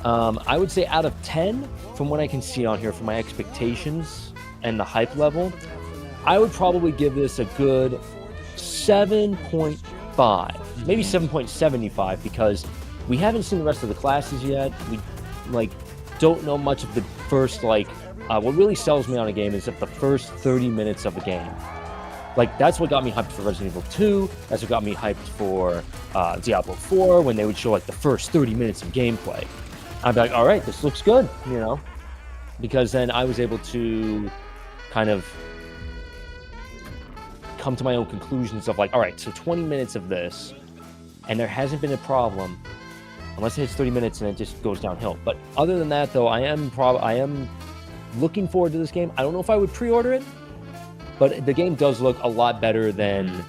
I would say out of 10, from what I can see on here, from my expectations and the hype level, I would probably give this a good 7.5, maybe 7.75, because we haven't seen the rest of the classes yet. We don't know much of the first what really sells me on a game is that the first 30 minutes of a game. That's what got me hyped for Resident Evil 2. That's what got me hyped for Diablo 4 when they would show the first 30 minutes of gameplay. I'd be like, all right, this looks good, because then I was able to kind of come to my own conclusions of all right, so 20 minutes of this, and there hasn't been a problem unless it hits 30 minutes and it just goes downhill. But other than that, though, I am looking forward to this game. I don't know if I would pre-order it, but the game does look a lot better than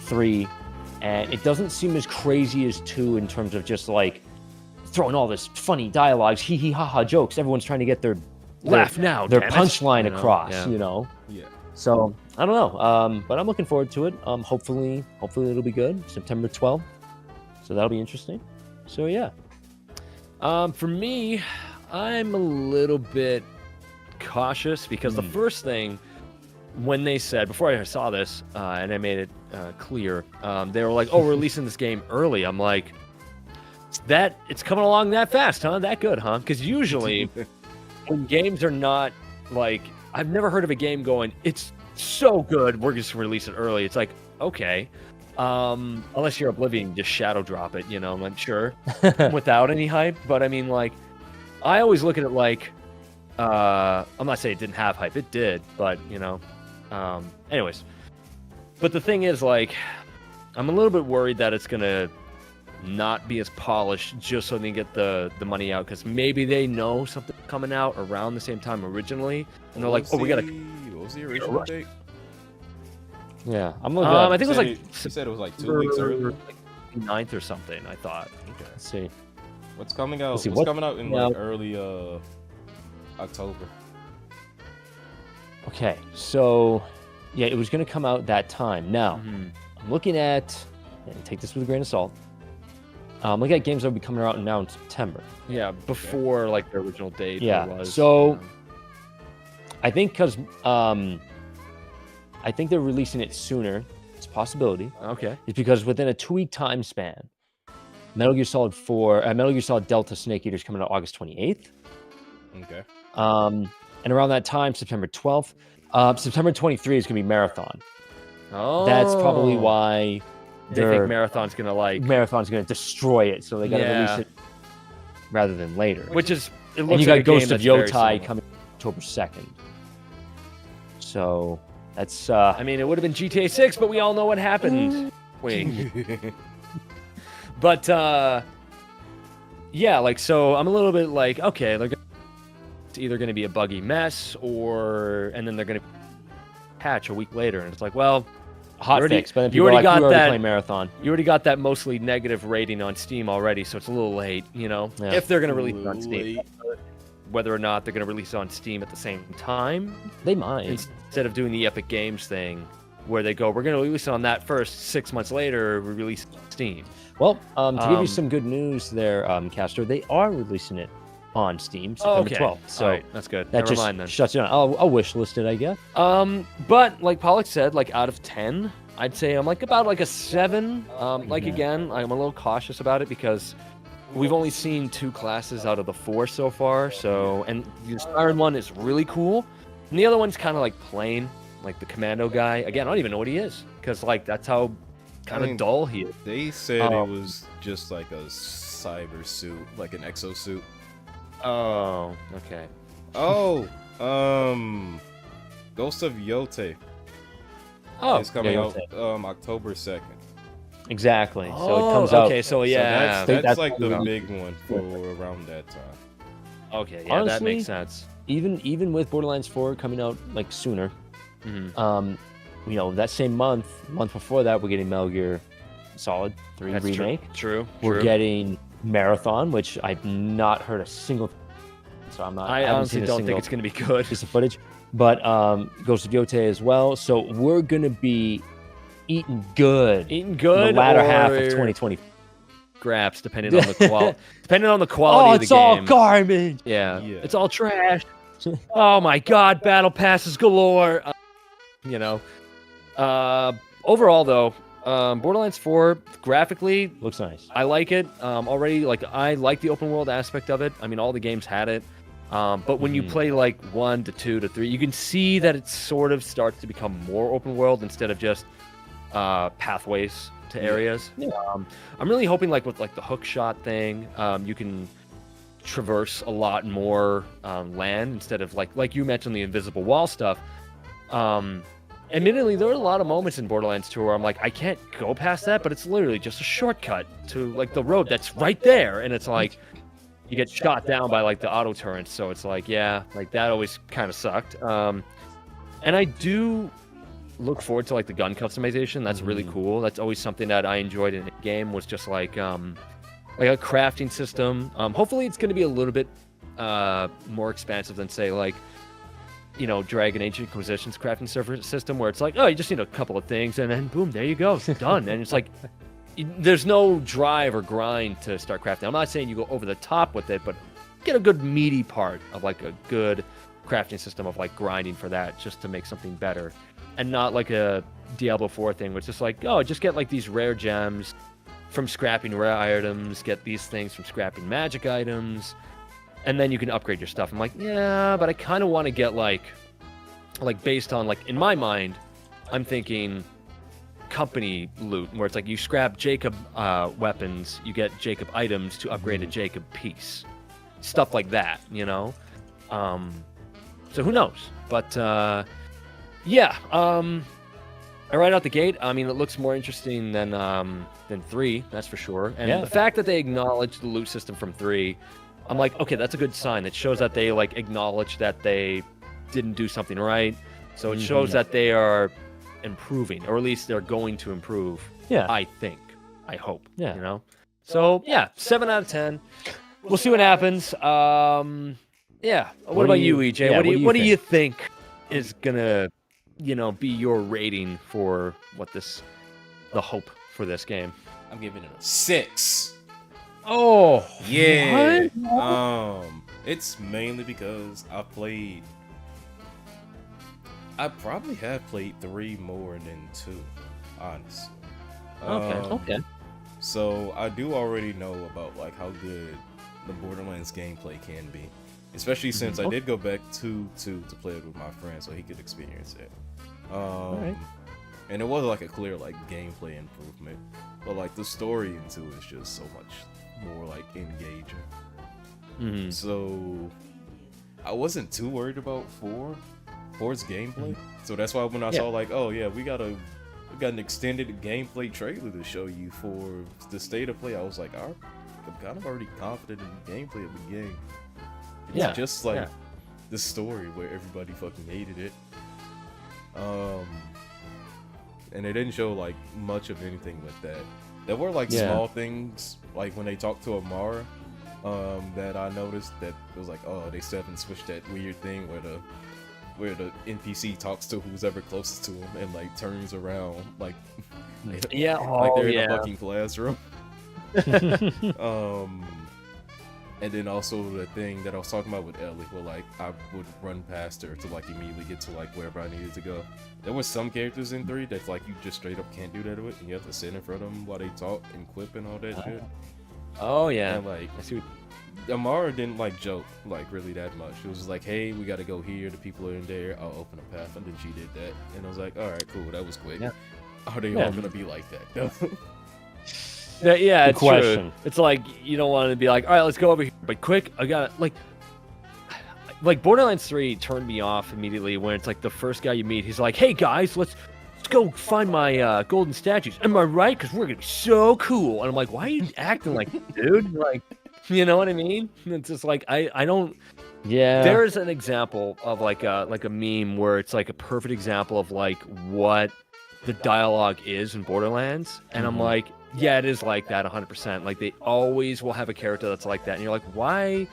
3, and it doesn't seem as crazy as 2 in terms of just throwing all this funny dialogues, hee hee ha ha jokes. Everyone's trying to get their punchline across, Yeah. So I don't know, but I'm looking forward to it. Hopefully it'll be good. September 12th, so that'll be interesting. So yeah. For me, I'm a little bit cautious because the first thing when they said, before I saw this, and I made it clear, they were like, "Oh, we're releasing this game early." I'm like, it's coming along that fast, huh? That good, huh? Because usually when games are not I've never heard of a game going, it's so good, we're just gonna release it early. It's like, okay. Unless you're Oblivion, just shadow drop it, I'm like, sure, without any hype. But I mean, I always look at it I'm not saying it didn't have hype, it did, but anyways. But the thing is, I'm a little bit worried that it's gonna not be as polished just so they can get the money out, because maybe they know something coming out around the same time originally, and they're like, oh, we gotta. What was the original date? Yeah, I'm looking. I think it was you said it was 2 weeks earlier, 9th or something. I thought. Okay. Let's see. What's coming out? What's coming out in early October? Okay, so yeah, it was going to come out that time. Now, I'm looking at, and take this with a grain of salt. Look at games that will be coming out now in September. Yeah, before the original date. Yeah. Was. So I think because I think they're releasing it sooner. It's a possibility. Okay. It's because within a 2-week time span, Metal Gear Solid Delta Snake Eater is coming out August 28th. Okay. And around that time, September 12th, September 23 is going to be Marathon. Oh. That's probably why they think Marathon's going to Marathon's going to destroy it, so they got to release it rather than later. Which is, it looks and you like got a Ghost game of that's Yotai coming October 2nd. So that's I mean, it would have been GTA 6, but we all know what happened. Wait. But yeah, so I'm a little bit okay, it's either going to be a buggy mess and then they're going to patch a week later, and it's well, hot fix. But then you already got that play Marathon. You already got that mostly negative rating on Steam already, so it's a little late, if they're going to release it on Steam. Whether or not they're going to release it on Steam at the same time, they might, instead of doing the Epic Games thing, where they go, we're going to release it on that first, 6 months later, we release it on Steam. Well, to give you some good news there, Castor, they are releasing it on Steam September 12th. So right, that's good. That Never just mind then. shuts it down. I'll wish list it, I guess. But like Pollock said, out of 10, I'd say I'm about a 7. Again, I'm a little cautious about it because we've only seen 2 classes out of the 4 so far. So, and the Siren one is really cool, and the other one's kind of plain, the Commando guy. Again, I don't even know what he is because that's how kind of dull he is. They said it was just a cyber suit, an exosuit. Oh, okay. Oh, Ghost of Yotai. Oh, it's coming out October 2nd. Exactly. So it comes out. Okay, so yeah, so that's the big one for around that time. Okay, yeah, honestly, that makes sense. Even with Borderlands 4 coming out sooner, that same month before that, we're getting Metal Gear Solid 3 That's remake. True. We're getting Marathon, which I've not heard a single. So I'm not. I honestly don't think it's going to be good. Piece of footage, but Ghost of Yotai as well. So we're going to be eating good. In the latter half of 2020. scraps depending on the quality Oh, of the it's all game. garbage. Yeah, it's all trash. Oh my god, battle passes galore. You know. Overall though, Borderlands 4 graphically looks nice. I like it. Already, like I like the open world aspect of it. I mean, all the games had it. But when you play like 1 to 2 to 3, you can see that it sort of starts to become more open world instead of just pathways to areas. Yeah. I'm really hoping like with like the hook shot thing, you can traverse a lot more land instead of like you mentioned the invisible wall stuff. Admittedly, there were a lot of moments in Borderlands 2 where I'm like, I can't go past that, but it's literally just a shortcut to like the road that's right there, and it's like you get shot down by like the auto turrets, so it's like, yeah, like that always kind of sucked. And I do look forward to like the gun customization. That's really cool. That's always something that I enjoyed in a game, was just like a crafting system. Hopefully it's going to be a little bit more expansive than say like, you know, Dragon Age Inquisition's crafting system, where it's like, oh, you just need a couple of things and then boom, there you go, it's done. And it's like, there's no drive or grind to start crafting. I'm not saying you go over the top with it, but get a good meaty part of like a good crafting system of like grinding for that, just to make something better, and not like a Diablo 4 thing where it's just like, oh, just get like these rare gems from scrapping rare items, get these things from scrapping magic items, and then you can upgrade your stuff. I'm like, yeah, but I kind of want to get like based on like, in my mind, I'm thinking company loot, where it's like you scrap Jacob weapons, you get Jacob items to upgrade a Jacob piece, stuff like that, you know. So who knows? But yeah, right out the gate, I mean, it looks more interesting than 3, that's for sure. And the fact that they acknowledged the loot system from 3, I'm like, okay, that's a good sign. It shows that they like acknowledge that they didn't do something right. So it shows that they are improving, or at least they're going to improve. Yeah, I think, I hope. Yeah, you know. So yeah, 7 out of 10. We'll see what happens. Yeah. What about you, EJ? Yeah, what do you think is gonna, you know, be your rating for the hope for this game? I'm giving it a 6. Oh, yeah. what? It's mainly because I probably have played 3 more than 2, honestly. Okay. So I do already know about like how good the Borderlands gameplay can be, especially since I did go back to play it with my friend so he could experience it. And it was like a clear like gameplay improvement, but like the story into it is just so much more like engaging. So I wasn't too worried about 4's gameplay. So that's why when I saw like, oh yeah, we got an extended gameplay trailer to show you for the state of play, I was like, I'm kind of already confident in the gameplay of the game. It's just like the story where everybody fucking hated it. And they didn't show like much of anything with that. There were like small things, like when they talked to Amara, that I noticed that it was like, oh, they still haven't switched that weird thing where the NPC talks to who's ever closest to him and like turns around like like they're in a fucking classroom. And then also the thing that I was talking about with Ellie, where like I would run past her to like immediately get to like wherever I needed to go. There were some characters in 3 that's like you just straight up can't do that with, and you have to sit in front of them while they talk and quip and all that shit. Oh yeah. And like Amara didn't like joke like really that much. It was just like, hey, we gotta go here, the people are in there, I'll open a path, and then she did that. And I was like, alright, cool, that was quick. Are they all gonna be like that though? Yeah, it's true. It's like you don't want to be like, all right, let's go over here, but quick. I got like Borderlands 3 turned me off immediately when it's like the first guy you meet, he's like, hey guys, let's go find my golden statues. Am I right? Because we're gonna be so cool. And I'm like, why are you acting like that, dude? Like, you know what I mean? It's just like I don't. Yeah. There's an example of like a meme where it's like a perfect example of like what the dialogue is in Borderlands, and I'm like, yeah, it is like that 100%. Like they always will have a character that's like that, and you're like, why?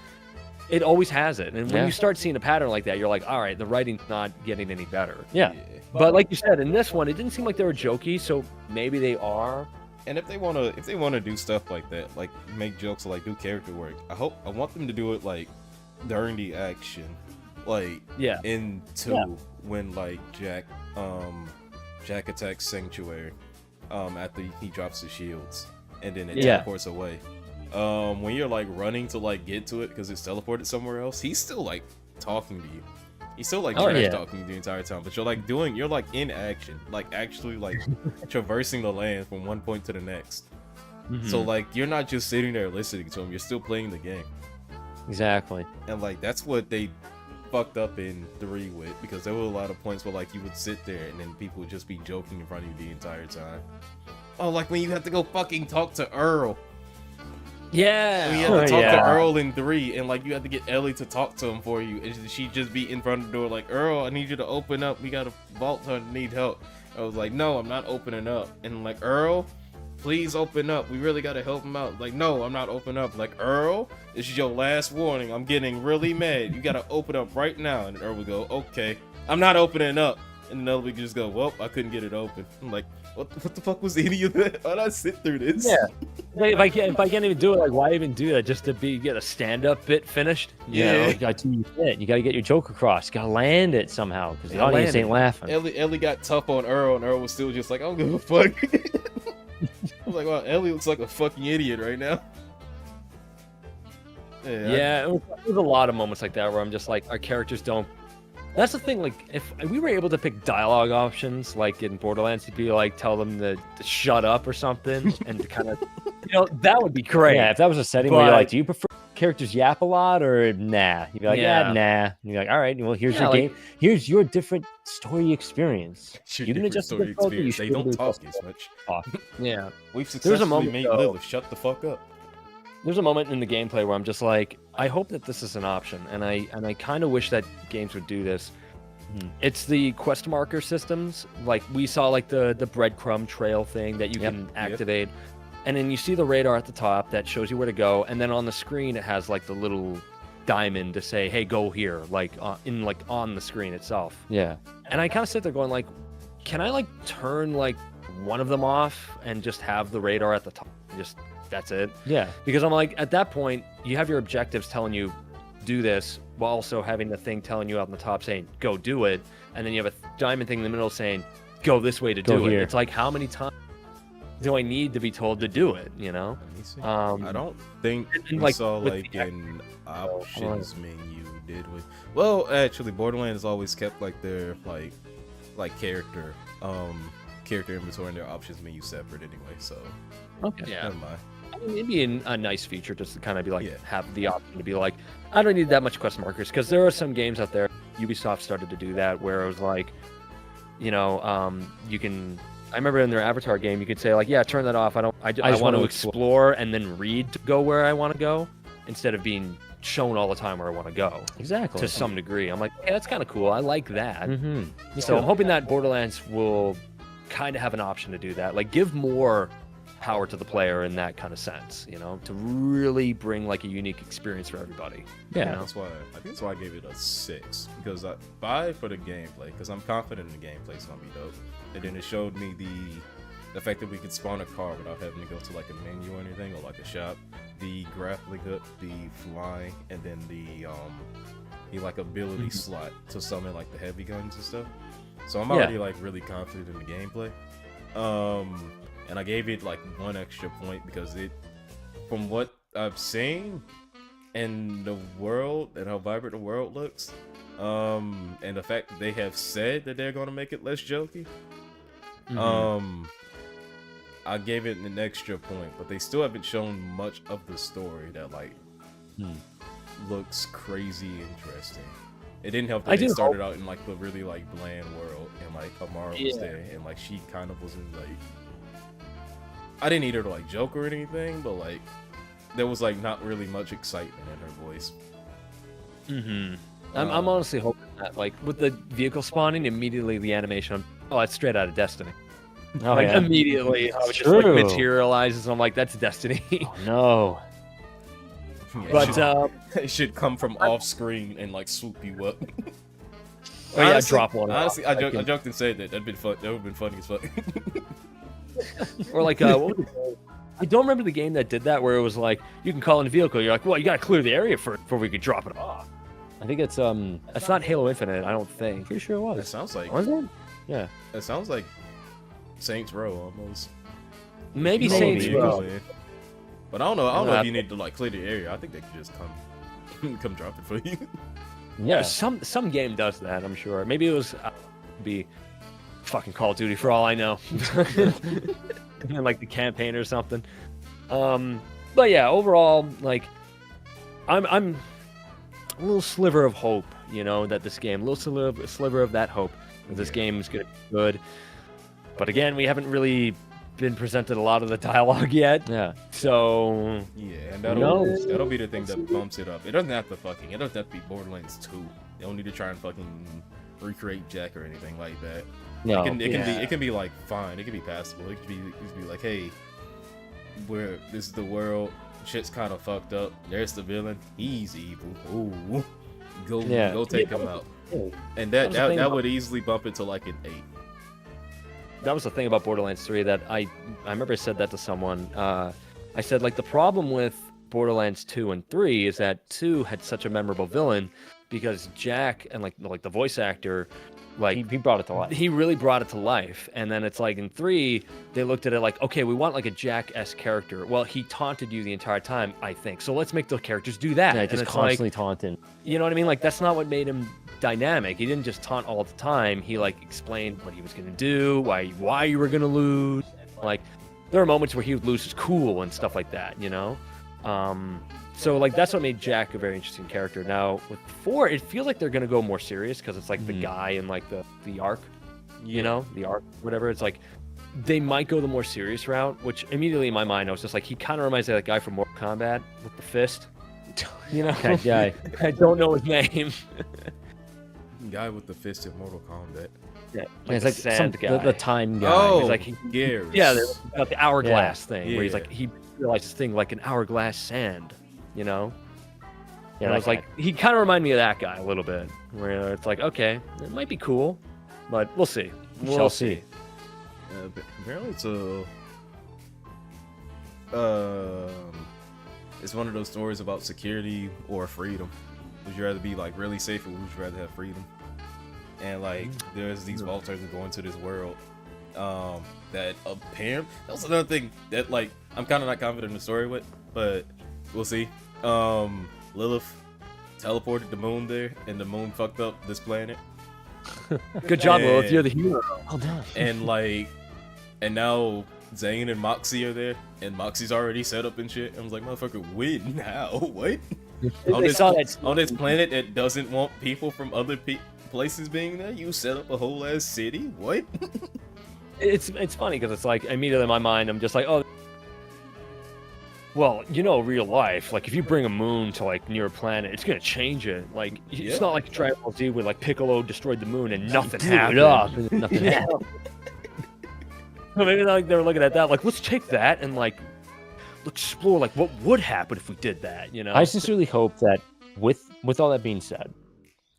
It always has it. And when you start seeing a pattern like that, you're like, all right, the writing's not getting any better. Yeah. But like you said, in this one, it didn't seem like they were jokey, so maybe they are. And if they wanna do stuff like that, like make jokes or like do character work, I want them to do it like during the action, like in 2 when like Jack attacks Sanctuary, after he drops the shields, and then it teleports away. When you're like running to like get to it because it's teleported somewhere else, he's still like talking to you. He's still like trash talking the entire time, but you're like in action, like actually like traversing the land from one point to the next. So like you're not just sitting there listening to him, you're still playing the game. Exactly. And like that's what they fucked up in 3 with, because there were a lot of points where like you would sit there and then people would just be joking in front of you the entire time. Oh, like when you have to go fucking talk to Earl. Yeah. We had to talk to Earl in 3, and like you had to get Ellie to talk to him for you, and she'd just be in front of the door like, Earl, I need you to open up. We got a vault hunt, need help. I was like, no, I'm not opening up. And I'm like, Earl, please open up. We really gotta help him out. Like, no, I'm not opening up. Like, Earl, this is your last warning. I'm getting really mad. You gotta open up right now. And Earl would go, okay, I'm not opening up. And then Ellie would just go, well, I couldn't get it open. I'm like, what the fuck was any of that? Why'd I sit through this? Yeah. If I can't even do it, like, why even do that? Just to get a stand-up bit finished? Yeah. You got to You got to get your joke across. You got to land it somehow because the audience ain't laughing. Ellie got tough on Earl, and Earl was still just like, I don't give a fuck. I was like, wow, Ellie looks like a fucking idiot right now. Yeah, it was a lot of moments like that where I'm just like, our characters don't. That's the thing, like, if we were able to pick dialogue options, like in Borderlands, to be like, tell them to shut up or something, and to kind of, that would be great. Yeah, if that was a setting where you're like, do you prefer characters yap a lot or nah? You'd be like, nah. And you're like, all right, well, here's your game. Here's your different story experience. You can adjust the experience. They don't talk as much. Yeah. We've successfully made Lilith shut the fuck up. There's a moment in the gameplay where I'm just like, I hope that this is an option, and I kind of wish that games would do this. It's the quest marker systems. Like we saw, like the breadcrumb trail thing that you can activate, and then you see the radar at the top that shows you where to go, and then on the screen it has like the little diamond to say, "Hey, go here," like on the screen itself. Yeah. And I kind of sit there going like, can I like turn like one of them off and just have the radar at the top? Just that's it. Yeah. Because I'm like, at that point, you have your objectives telling you do this, while also having the thing telling you out on the top saying go do it, and then you have a diamond thing in the middle saying go this way to do it. It's like, how many times do I need to be told to do it? I don't think we saw like an options menu, did we? Well, actually, Borderlands always kept like their like character inventory and their options menu separate anyway. So never mind. I mean, it'd be a nice feature just to kind of be like, have the option to be like, I don't need that much quest markers, because there are some games out there, Ubisoft started to do that, where it was like, you can, I remember in their Avatar game, you could say like, yeah, turn that off. I want to explore and then read to go where I want to go, instead of being shown all the time where I want to go. Exactly. To some degree. I'm like, hey, that's kind of cool. I like that. So I'm hoping that Borderlands will kind of have an option to do that. Like, give more power to the player in that kind of sense, to really bring like a unique experience for everybody. Yeah, that's why I gave it a 6, because 5 for the gameplay, because I'm confident the gameplay's gonna be dope. And then it showed me the fact that we could spawn a car without having to go to like a menu or anything, or like a shop. The grappling hook, the flying, and then the like ability slot to summon like the heavy guns and stuff. So I'm already like really confident in the gameplay. And I gave it like 1 extra point because from what I've seen and the world and how vibrant the world looks, and the fact that they have said that they're gonna make it less jokey, I gave it an extra point. But they still haven't shown much of the story that like looks crazy interesting. It didn't help that they started out in like the really like bland world, and like Amara was there, and like she kind of wasn't like. I didn't need her to like joke or anything, but like there was like not really much excitement in her voice. I'm honestly hoping that like with the vehicle spawning, immediately the animation, that's straight out of Destiny. Immediately how it just like materializes. I'm like, that's Destiny. Oh no. But it should come from off screen and like swoop you up. Honestly, drop one. Honestly, I joked and said that that'd been fun. That would have been funny as fuck. Or like, what was it? I don't remember the game that did that, where it was like, you can call in a vehicle. You're like, well, you got to clear the area first before we could drop it off. I think it's not Halo Infinite. I don't think. Pretty sure it was. That sounds like. Was it? Yeah. That sounds like Saints Row almost. Maybe Saints Row. But I don't know. I don't know if you need to like clear the area. I think they could just come drop it for you. Yeah. Some game does that. I'm sure. Maybe it was be fucking Call of Duty for all I know. And like the campaign or something. But yeah, overall, like I'm a little sliver of hope, you know, that this game, a little sliver of that hope that this game is gonna be good. But again, we haven't really been presented a lot of the dialogue yet. Yeah. So yeah, and that'll be the thing that bumps it up. It doesn't have to be Borderlands 2. They don't need to try and fucking recreate Jack or anything like that. No, it can be like fine. It can be passable. It could be like, hey, this is the world. Shit's kind of fucked up. There's the villain. He's evil. Ooh, go take him out. And that would easily bump it to like an 8. That was the thing about Borderlands 3 that I remember I said that to someone. I said, like, the problem with Borderlands 2 and 3 is that 2 had such a memorable villain because Jack and like the voice actor, like he brought it to life. He really brought it to life. And then it's like in 3, they looked at it like, okay, we want like a Jack-esque character. Well, he taunted you the entire time, I think. So let's make the characters do that. Yeah, and just it's constantly like, taunting. You know what I mean? Like, that's not what made him dynamic. He didn't just taunt all the time. He like explained what he was gonna do, why you were gonna lose. Like, there are moments where he would lose his cool and stuff like that, you know? So like that's what made Jack a very interesting character. Now with 4, it feels like they're gonna go more serious because it's like the guy in like the arc, you know, the arc, whatever. It's like they might go the more serious route, which immediately in my mind I was just like, he kind of reminds me of that guy from Mortal Kombat with the fist, you know? That guy. I don't know his name. Guy with the fist in Mortal Kombat. Yeah, it's like sand guy. The time guy. Oh, he's like yeah, they got the hourglass thing where he's like he realized this thing like an hourglass sand, you know. Yeah, and I was like, he kind of reminded me of that guy a little bit, where it's like, okay, it might be cool, but we'll see. We'll see. Apparently, it's one of those stories about security or freedom. Would you rather be like really safe, or would you rather have freedom? And like, there's these vaulters that go into this world. That apparently, that was another thing that like I'm kind of not confident in the story with, but we'll see. Lilith teleported the moon there, and the moon fucked up this planet. Good job, Lilith. You're the hero. Well done. And now Zane and Moxie are there, and Moxie's already set up and shit. I was like, motherfucker, when? How? What? on this planet that doesn't want people from other places being there, you set up a whole ass city? What? It's funny because it's like immediately in my mind I'm just like, oh, well, you know, real life, like if you bring a moon to like near a planet, it's gonna change it. Like it's not like Dragon Ball Z where like Piccolo destroyed the moon and nothing happened. Nothing happened. So maybe like they're looking at that like, let's take that and like explore like what would happen if we did that, you know. I sincerely hope that with all that being said,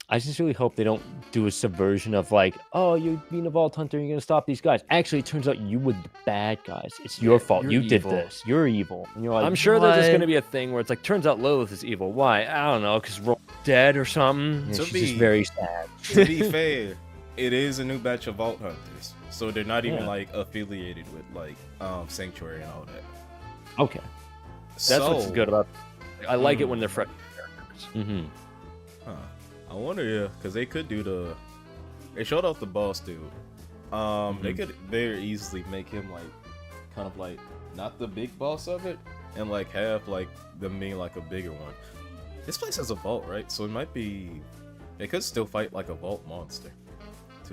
I sincerely hope they don't do a subversion of like, oh, you're being a vault hunter, you're gonna stop these guys. Actually, it turns out you were the bad guys. It's your fault. You did this. You're evil. And you're like, I'm sure there's just gonna be a thing where it's like, turns out Lilith is evil. Why? I don't know, because we're dead or something. Yeah, she's just very sad. To be fair, it is a new batch of vault hunters, so they're not even like affiliated with like Sanctuary and all that. Okay, that's what's good about it. I like it when they're fresh characters. I wonder, because they could do they showed off the boss dude. They could very easily make him like, kind of like, not the big boss of it, and like have like them being like a bigger one. This place has a vault, right? So it might be, they could still fight like a vault monster.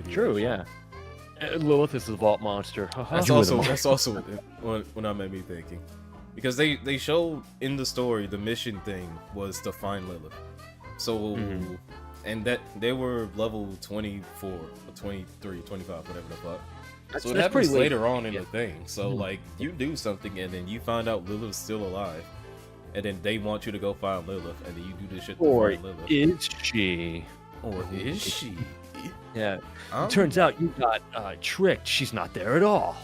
True, yeah. Lilith is the vault monster. That's also what that made me thinking, because they showed in the story the mission thing was to find Lilith. So, and that they were level 24 or 23, 25, whatever the fuck. So it happens later on in the thing. So like, you do something and then you find out Lilith's still alive, and then they want you to go find Lilith, and then you do this shit to find Lilith. Is she? Or is she? Yeah. Turns out you got tricked. She's not there at all.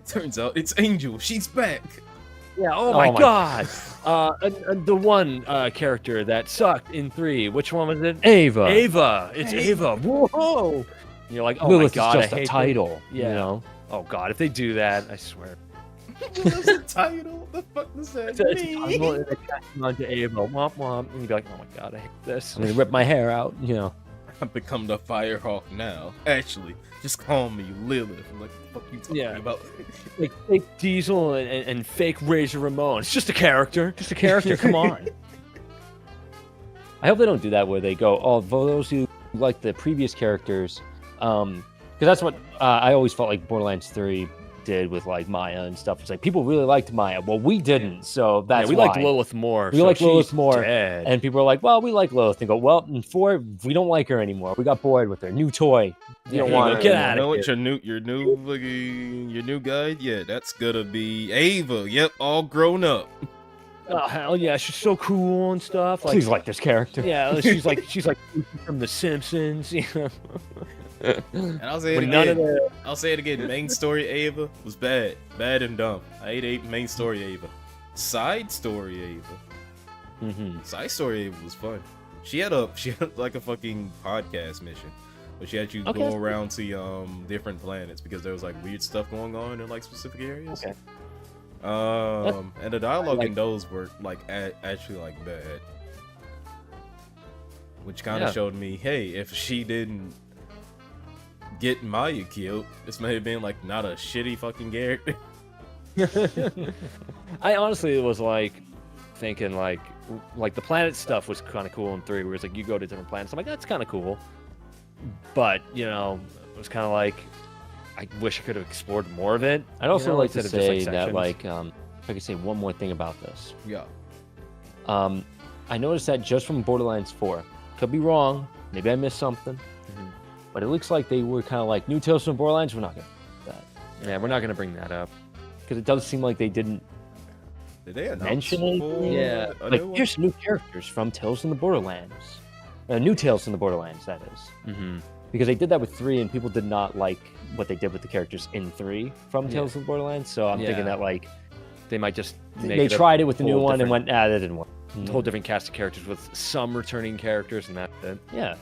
Turns out it's Angel. She's back. Yeah. Oh my god. And the one character that sucked in 3. Which one was it? Ava. Ava. It's Ava. Whoa. And you're like, oh Lilith my god, is just I a hate title. that. Yeah. You know. Oh god, if they do that, I swear. That's the title. What the fuck does that It's a mean? title and they attach him onto Ava. Womp womp. And you'd be like, oh my god, I hate this. I'm gonna rip my hair out. You know. I've become the Firehawk now. Actually, just call me Lilith. I'm like, what the fuck you talking about? Like fake Diesel and fake Razor Ramon. It's just a character. Just a character. Come on. I hope they don't do that where they go, oh, for those who like the previous characters, because that's what I always felt like Borderlands 3 did with like Maya and stuff. It's like people really liked Maya. Well, we didn't, so that's we why. liked Lilith more. We so like Lilith she's more, dead. and people are like, well, we like Lilith. And go, well, in 4, we don't like her anymore. We got bored with her. New toy. You don't want her. Get anymore. out know of what your new guide? Yeah, that's gonna be Ava. Yep, all grown up. Oh hell yeah, she's so cool and stuff. Like, Please like this character. yeah, she's like from The Simpsons. You know? And I'll say it But none of again. the I'll say it again. Main story Ava was bad and dumb. I hate main story Ava. Side story Ava. Mm-hmm. Side story Ava was fun. She had like a fucking podcast mission, but she had you go around to different planets because there was like weird stuff going on in like specific areas. Okay. And the dialogue in those were like actually like bad, which kind of showed me, hey, if she didn't get Maya killed, this may have been like not a shitty fucking character. I honestly was like thinking like the planet stuff was kind of cool in 3, where it's like you go to different planets. I'm like, that's kind of cool, but you know, it was kind of like I wish I could have explored more of it. I'd also like to instead of just, say that, sections. like, if I could say one more thing about this. Yeah. I noticed that just from Borderlands 4. Could be wrong. Maybe I missed something. But it looks like they were kind of like, new Tales from Borderlands, we're not going to do that. Yeah, we're not gonna bring that up. Because it does seem like they didn't Did they announce mention anything. Yeah, Like, here's new characters from Tales from the Borderlands. New Tales from the Borderlands, that is. Mm-hmm. Because they did that with 3, and people did not like what they did with the characters in 3 from Tales from the Borderlands. So I'm thinking that, like, they might just they tried it with the new one and went, that didn't work. A whole different cast of characters with some returning characters, and that's it. Yeah.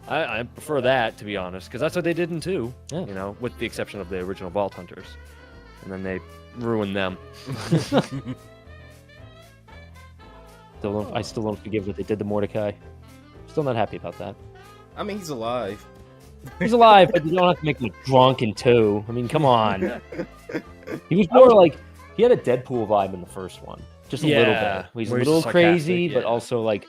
I prefer that, to be honest, because that's what they did in 2. Yeah. You know, with the exception of the original Vault Hunters, and then they ruined them. I still don't forgive what they did to Mordecai. Still not happy about that. I mean, he's alive. He's alive, but you don't have to make him drunk in 2. I mean, come on. He was more like, he had a Deadpool vibe in the first one. Just a little bit. He's a where he's little sarcastic, crazy, but also like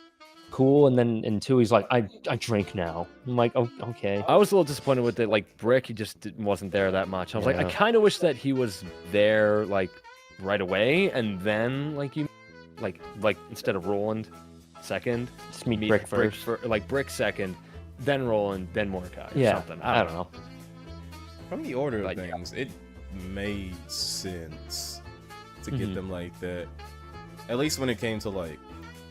cool. And then in 2, he's like, I drink now. I'm like, oh, okay. I was a little disappointed with it. Like Brick, he just wasn't there that much. I was like, I kind of wish that he was there like right away, and then like you, like instead of Roland second, Just meet Brick first. like Brick second, then Roland, then Mordecai. Or Yeah, something. I don't know. From the order of Like, things, it made sense to get them like that. At least when it came to like,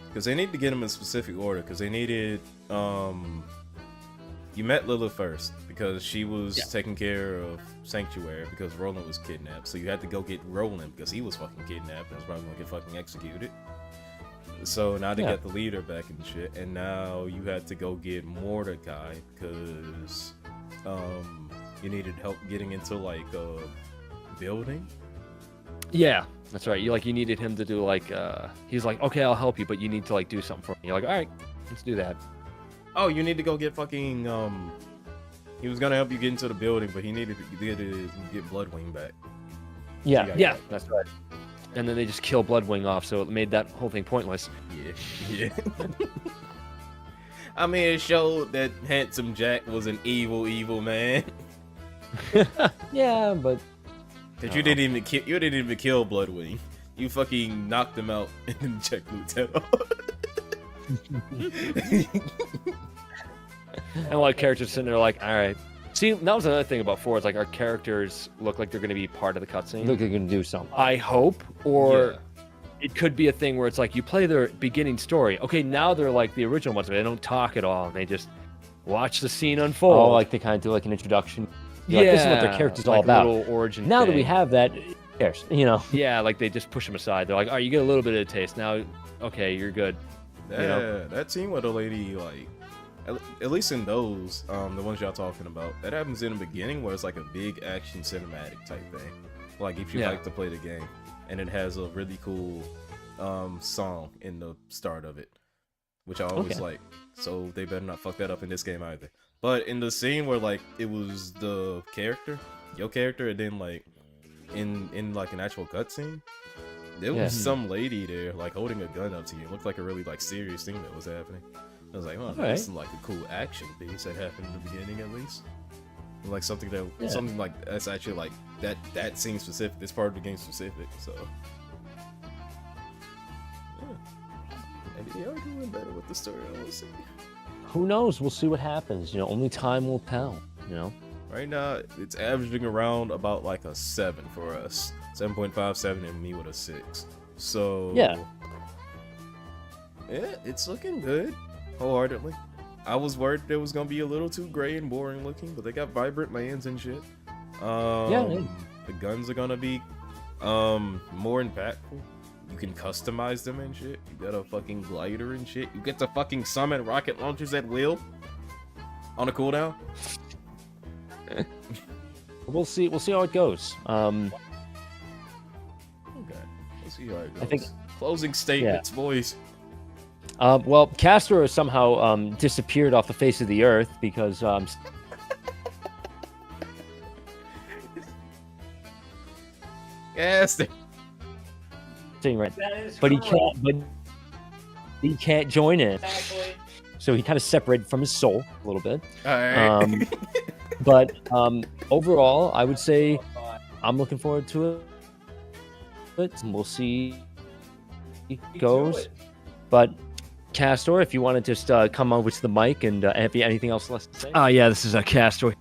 because they need to get them in specific order. Because they needed, you met Lilith first because she was taking care of Sanctuary because Roland was kidnapped. So you had to go get Roland because he was fucking kidnapped and was probably gonna get fucking executed. So now they got the leader back and shit, and now you had to go get Mordecai because you needed help getting into like a building. Yeah, that's right. You needed him to do like he's like, okay, I'll help you, but you need to like do something for me. You're like, all right, let's do that. Oh, you need to go get fucking he was gonna help you get into the building, but he needed to get Bloodwing back. Yeah, that's right. And then they just kill Bloodwing off, so it made that whole thing pointless. Yeah. I mean, it showed that Handsome Jack was an evil man. Yeah, but Cause you didn't even kill Bloodwing. You fucking knocked him out and then checked Luke's head off. And like characters sitting there like, all right. See, that was another thing about 4. It's like our characters look like they're going to be part of the cutscene. look, they're gonna do something. I hope, or it could be a thing where it's like you play their beginning story. Okay, now they're like the original ones, but they don't talk at all. They just watch the scene unfold. Oh, like they kind of do like an introduction You're like, this is what their character's all like about. a little origin Now that we thing. have that, who cares? You know. Yeah, like they just push them aside. They're like, "Oh, you get a little bit of a taste now. Okay, you're good." Yeah, You know? that scene with the lady, like, at least in those, the ones y'all talking about, that happens in the beginning where it's like a big action cinematic type thing. Like if you Yeah. like to play the game, and it has a really cool song in the start of it, which I always like. So they better not fuck that up in this game either. But in the scene where like it was the character, your character, and then like in like an actual cutscene, there was some lady there like holding a gun up to you. It looked like a really like serious thing that was happening. I was like, oh, this is like a cool action piece that happened in the beginning at least. Like something that something like that's actually like that scene specific. This part of the game specific. So maybe they are doing better with the story. We'll see. Who knows? We'll see what happens. You know, only time will tell. You know. Right now, it's averaging around about like a 7 for us. 7.57 and me with a 6. So yeah, it's looking good. Wholeheartedly. I was worried it was gonna be a little too gray and boring looking, but they got vibrant lands and shit. The guns are gonna be more impactful. You can customize them and shit. You got a fucking glider and shit. You get to fucking summon rocket launchers at will on a cooldown. we'll see. We'll see how it goes. Okay, we'll see how it goes. I think closing statements, boys. Well, Castor somehow disappeared off the face of the earth because yes, right. But he can't join in. So he kind of separated from his soul a little bit. All right. But overall, I would say I'm looking forward to it. We'll see how it goes. But Castor, if you want to just come over to the mic and have you anything else left to say? Yeah, this is a Castor.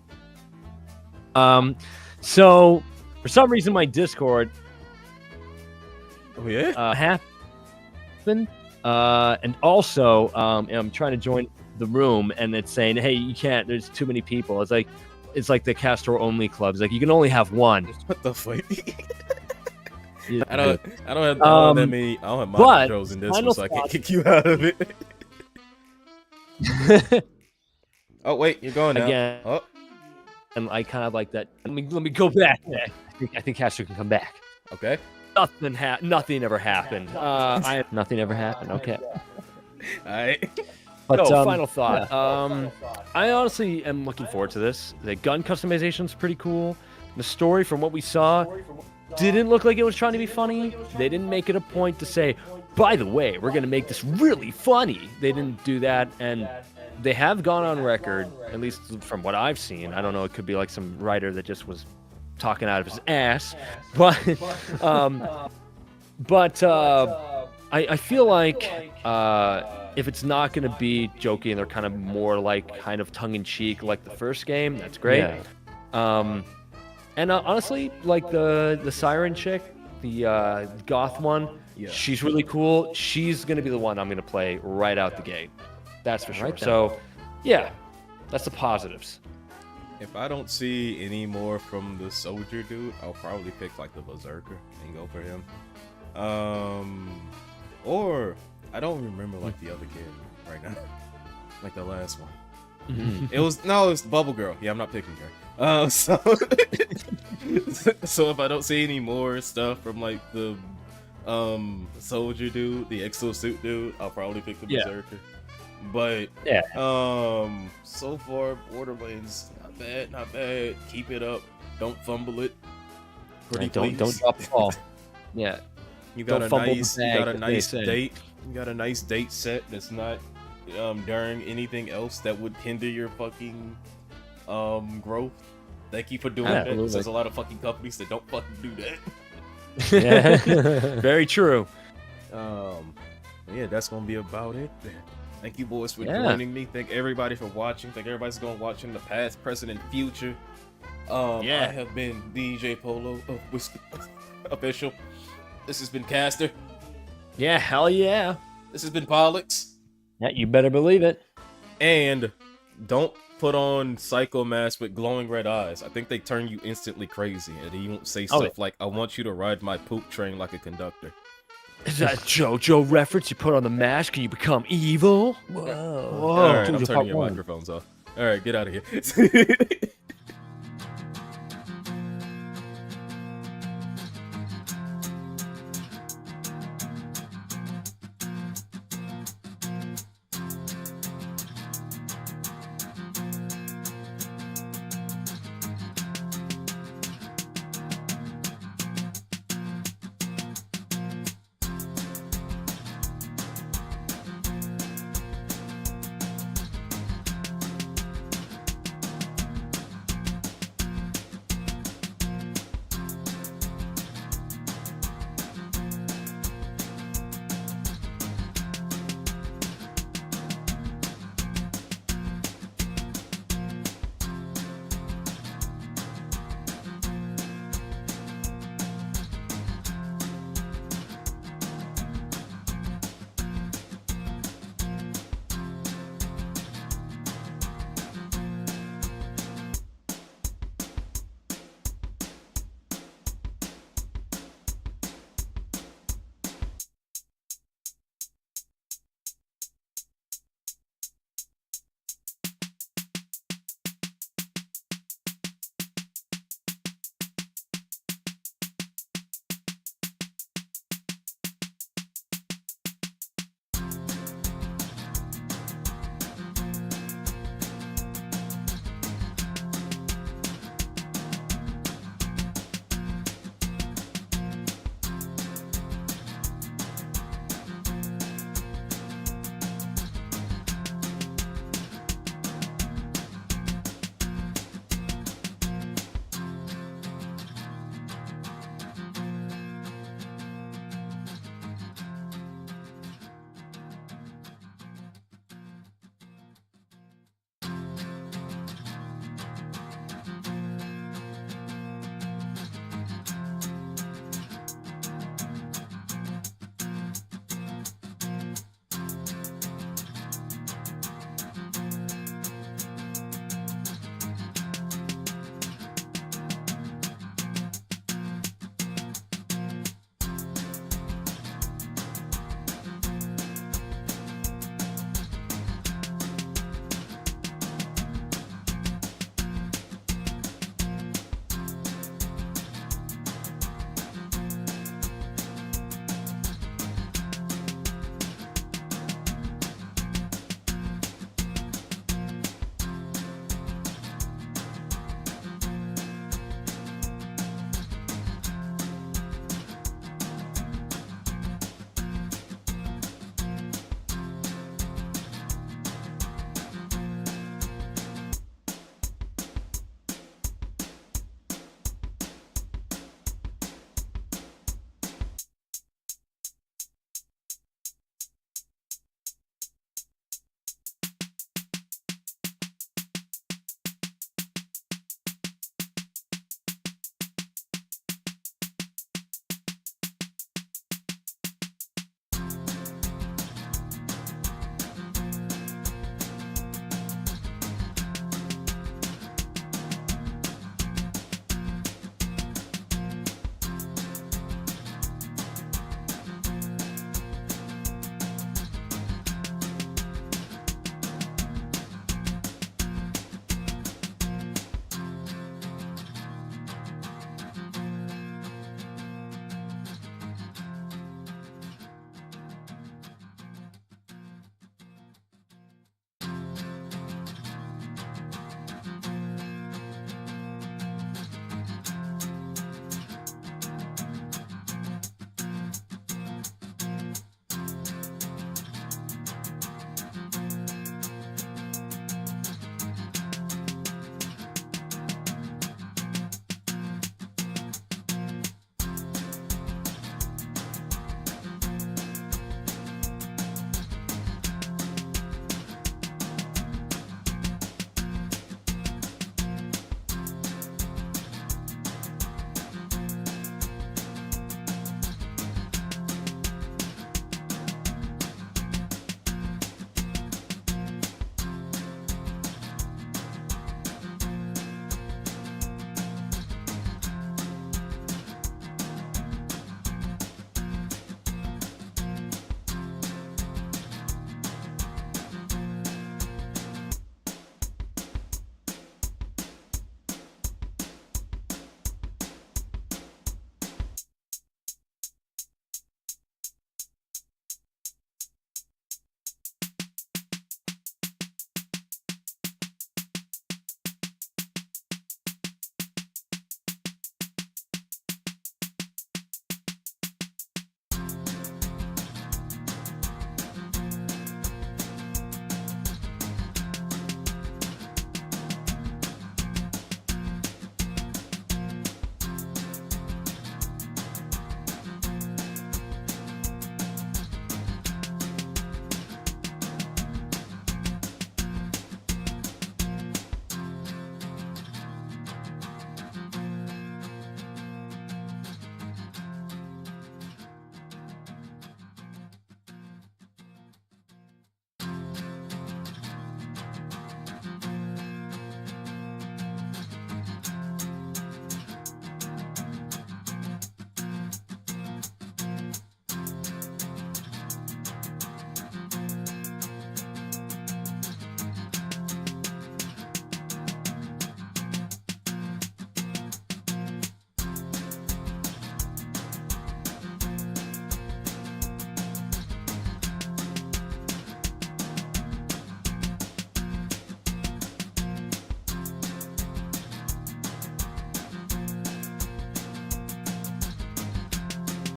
So for some reason my Discord happened. And also I'm trying to join the room and it's saying, hey, you can't, there's too many people. It's like the Castor only club. It's like you can only have one. What the fuck? Yeah. I don't have that many. I don't have my controls in this one, so I can't kick you out of it. Oh wait, you're going now. Again. Oh. And I kind of like that. Let me go back. I think Castor can come back. Okay. Nothing ever happened. Nothing ever happened. Okay. All right. But no, final thought. I honestly am looking forward to this. The gun customization is pretty cool. The story, from what we saw, didn't look like it was trying to be funny. They didn't make it a point to say, by the way, we're going to make this really funny. They didn't do that, and they have gone on record, at least from what I've seen. I don't know, it could be like some writer that just was talking out of his ass. But I feel like if it's not going to be jokey and they're kind of more like kind of tongue-in-cheek like the first game, that's great. Yeah. And honestly, like the Siren chick, the goth one, she's really cool. She's going to be the one I'm going to play right out the gate. That's for sure. Right, so, yeah, that's the positives. If I don't see any more from the soldier dude, I'll probably pick like the berserker and go for him. Or I don't remember like the other kid right now, like the last one. It was Bubble Girl. Yeah, I'm not picking her. So if I don't see any more stuff from like the soldier dude, the exosuit dude, I'll probably pick the berserker. But so far Borderlands not bad. Keep it up. Don't fumble it. Don't drop the ball. Yeah. You got a nice date. You got a nice date set that's not during anything else that would hinder your fucking growth. Thank you for doing that. There's a lot of fucking companies that don't fucking do that. Yeah. Very true. Yeah, that's gonna be about it then. Thank you boys for joining me. Thank everybody for watching. Thank everybody's gonna watch in the past, present, and future. I have been DJ Polo of Whiskey Official. This has been Caster. Yeah, hell yeah. This has been Pollux. Yeah, you better believe it. And don't put on Psycho Mask with glowing red eyes. I think they turn you instantly crazy, and then you won't say stuff like, I want you to ride my poop train like a conductor. Is that JoJo reference? You put on the mask and you become evil? Whoa. All right, I'm turning your microphones off. All right, get out of here.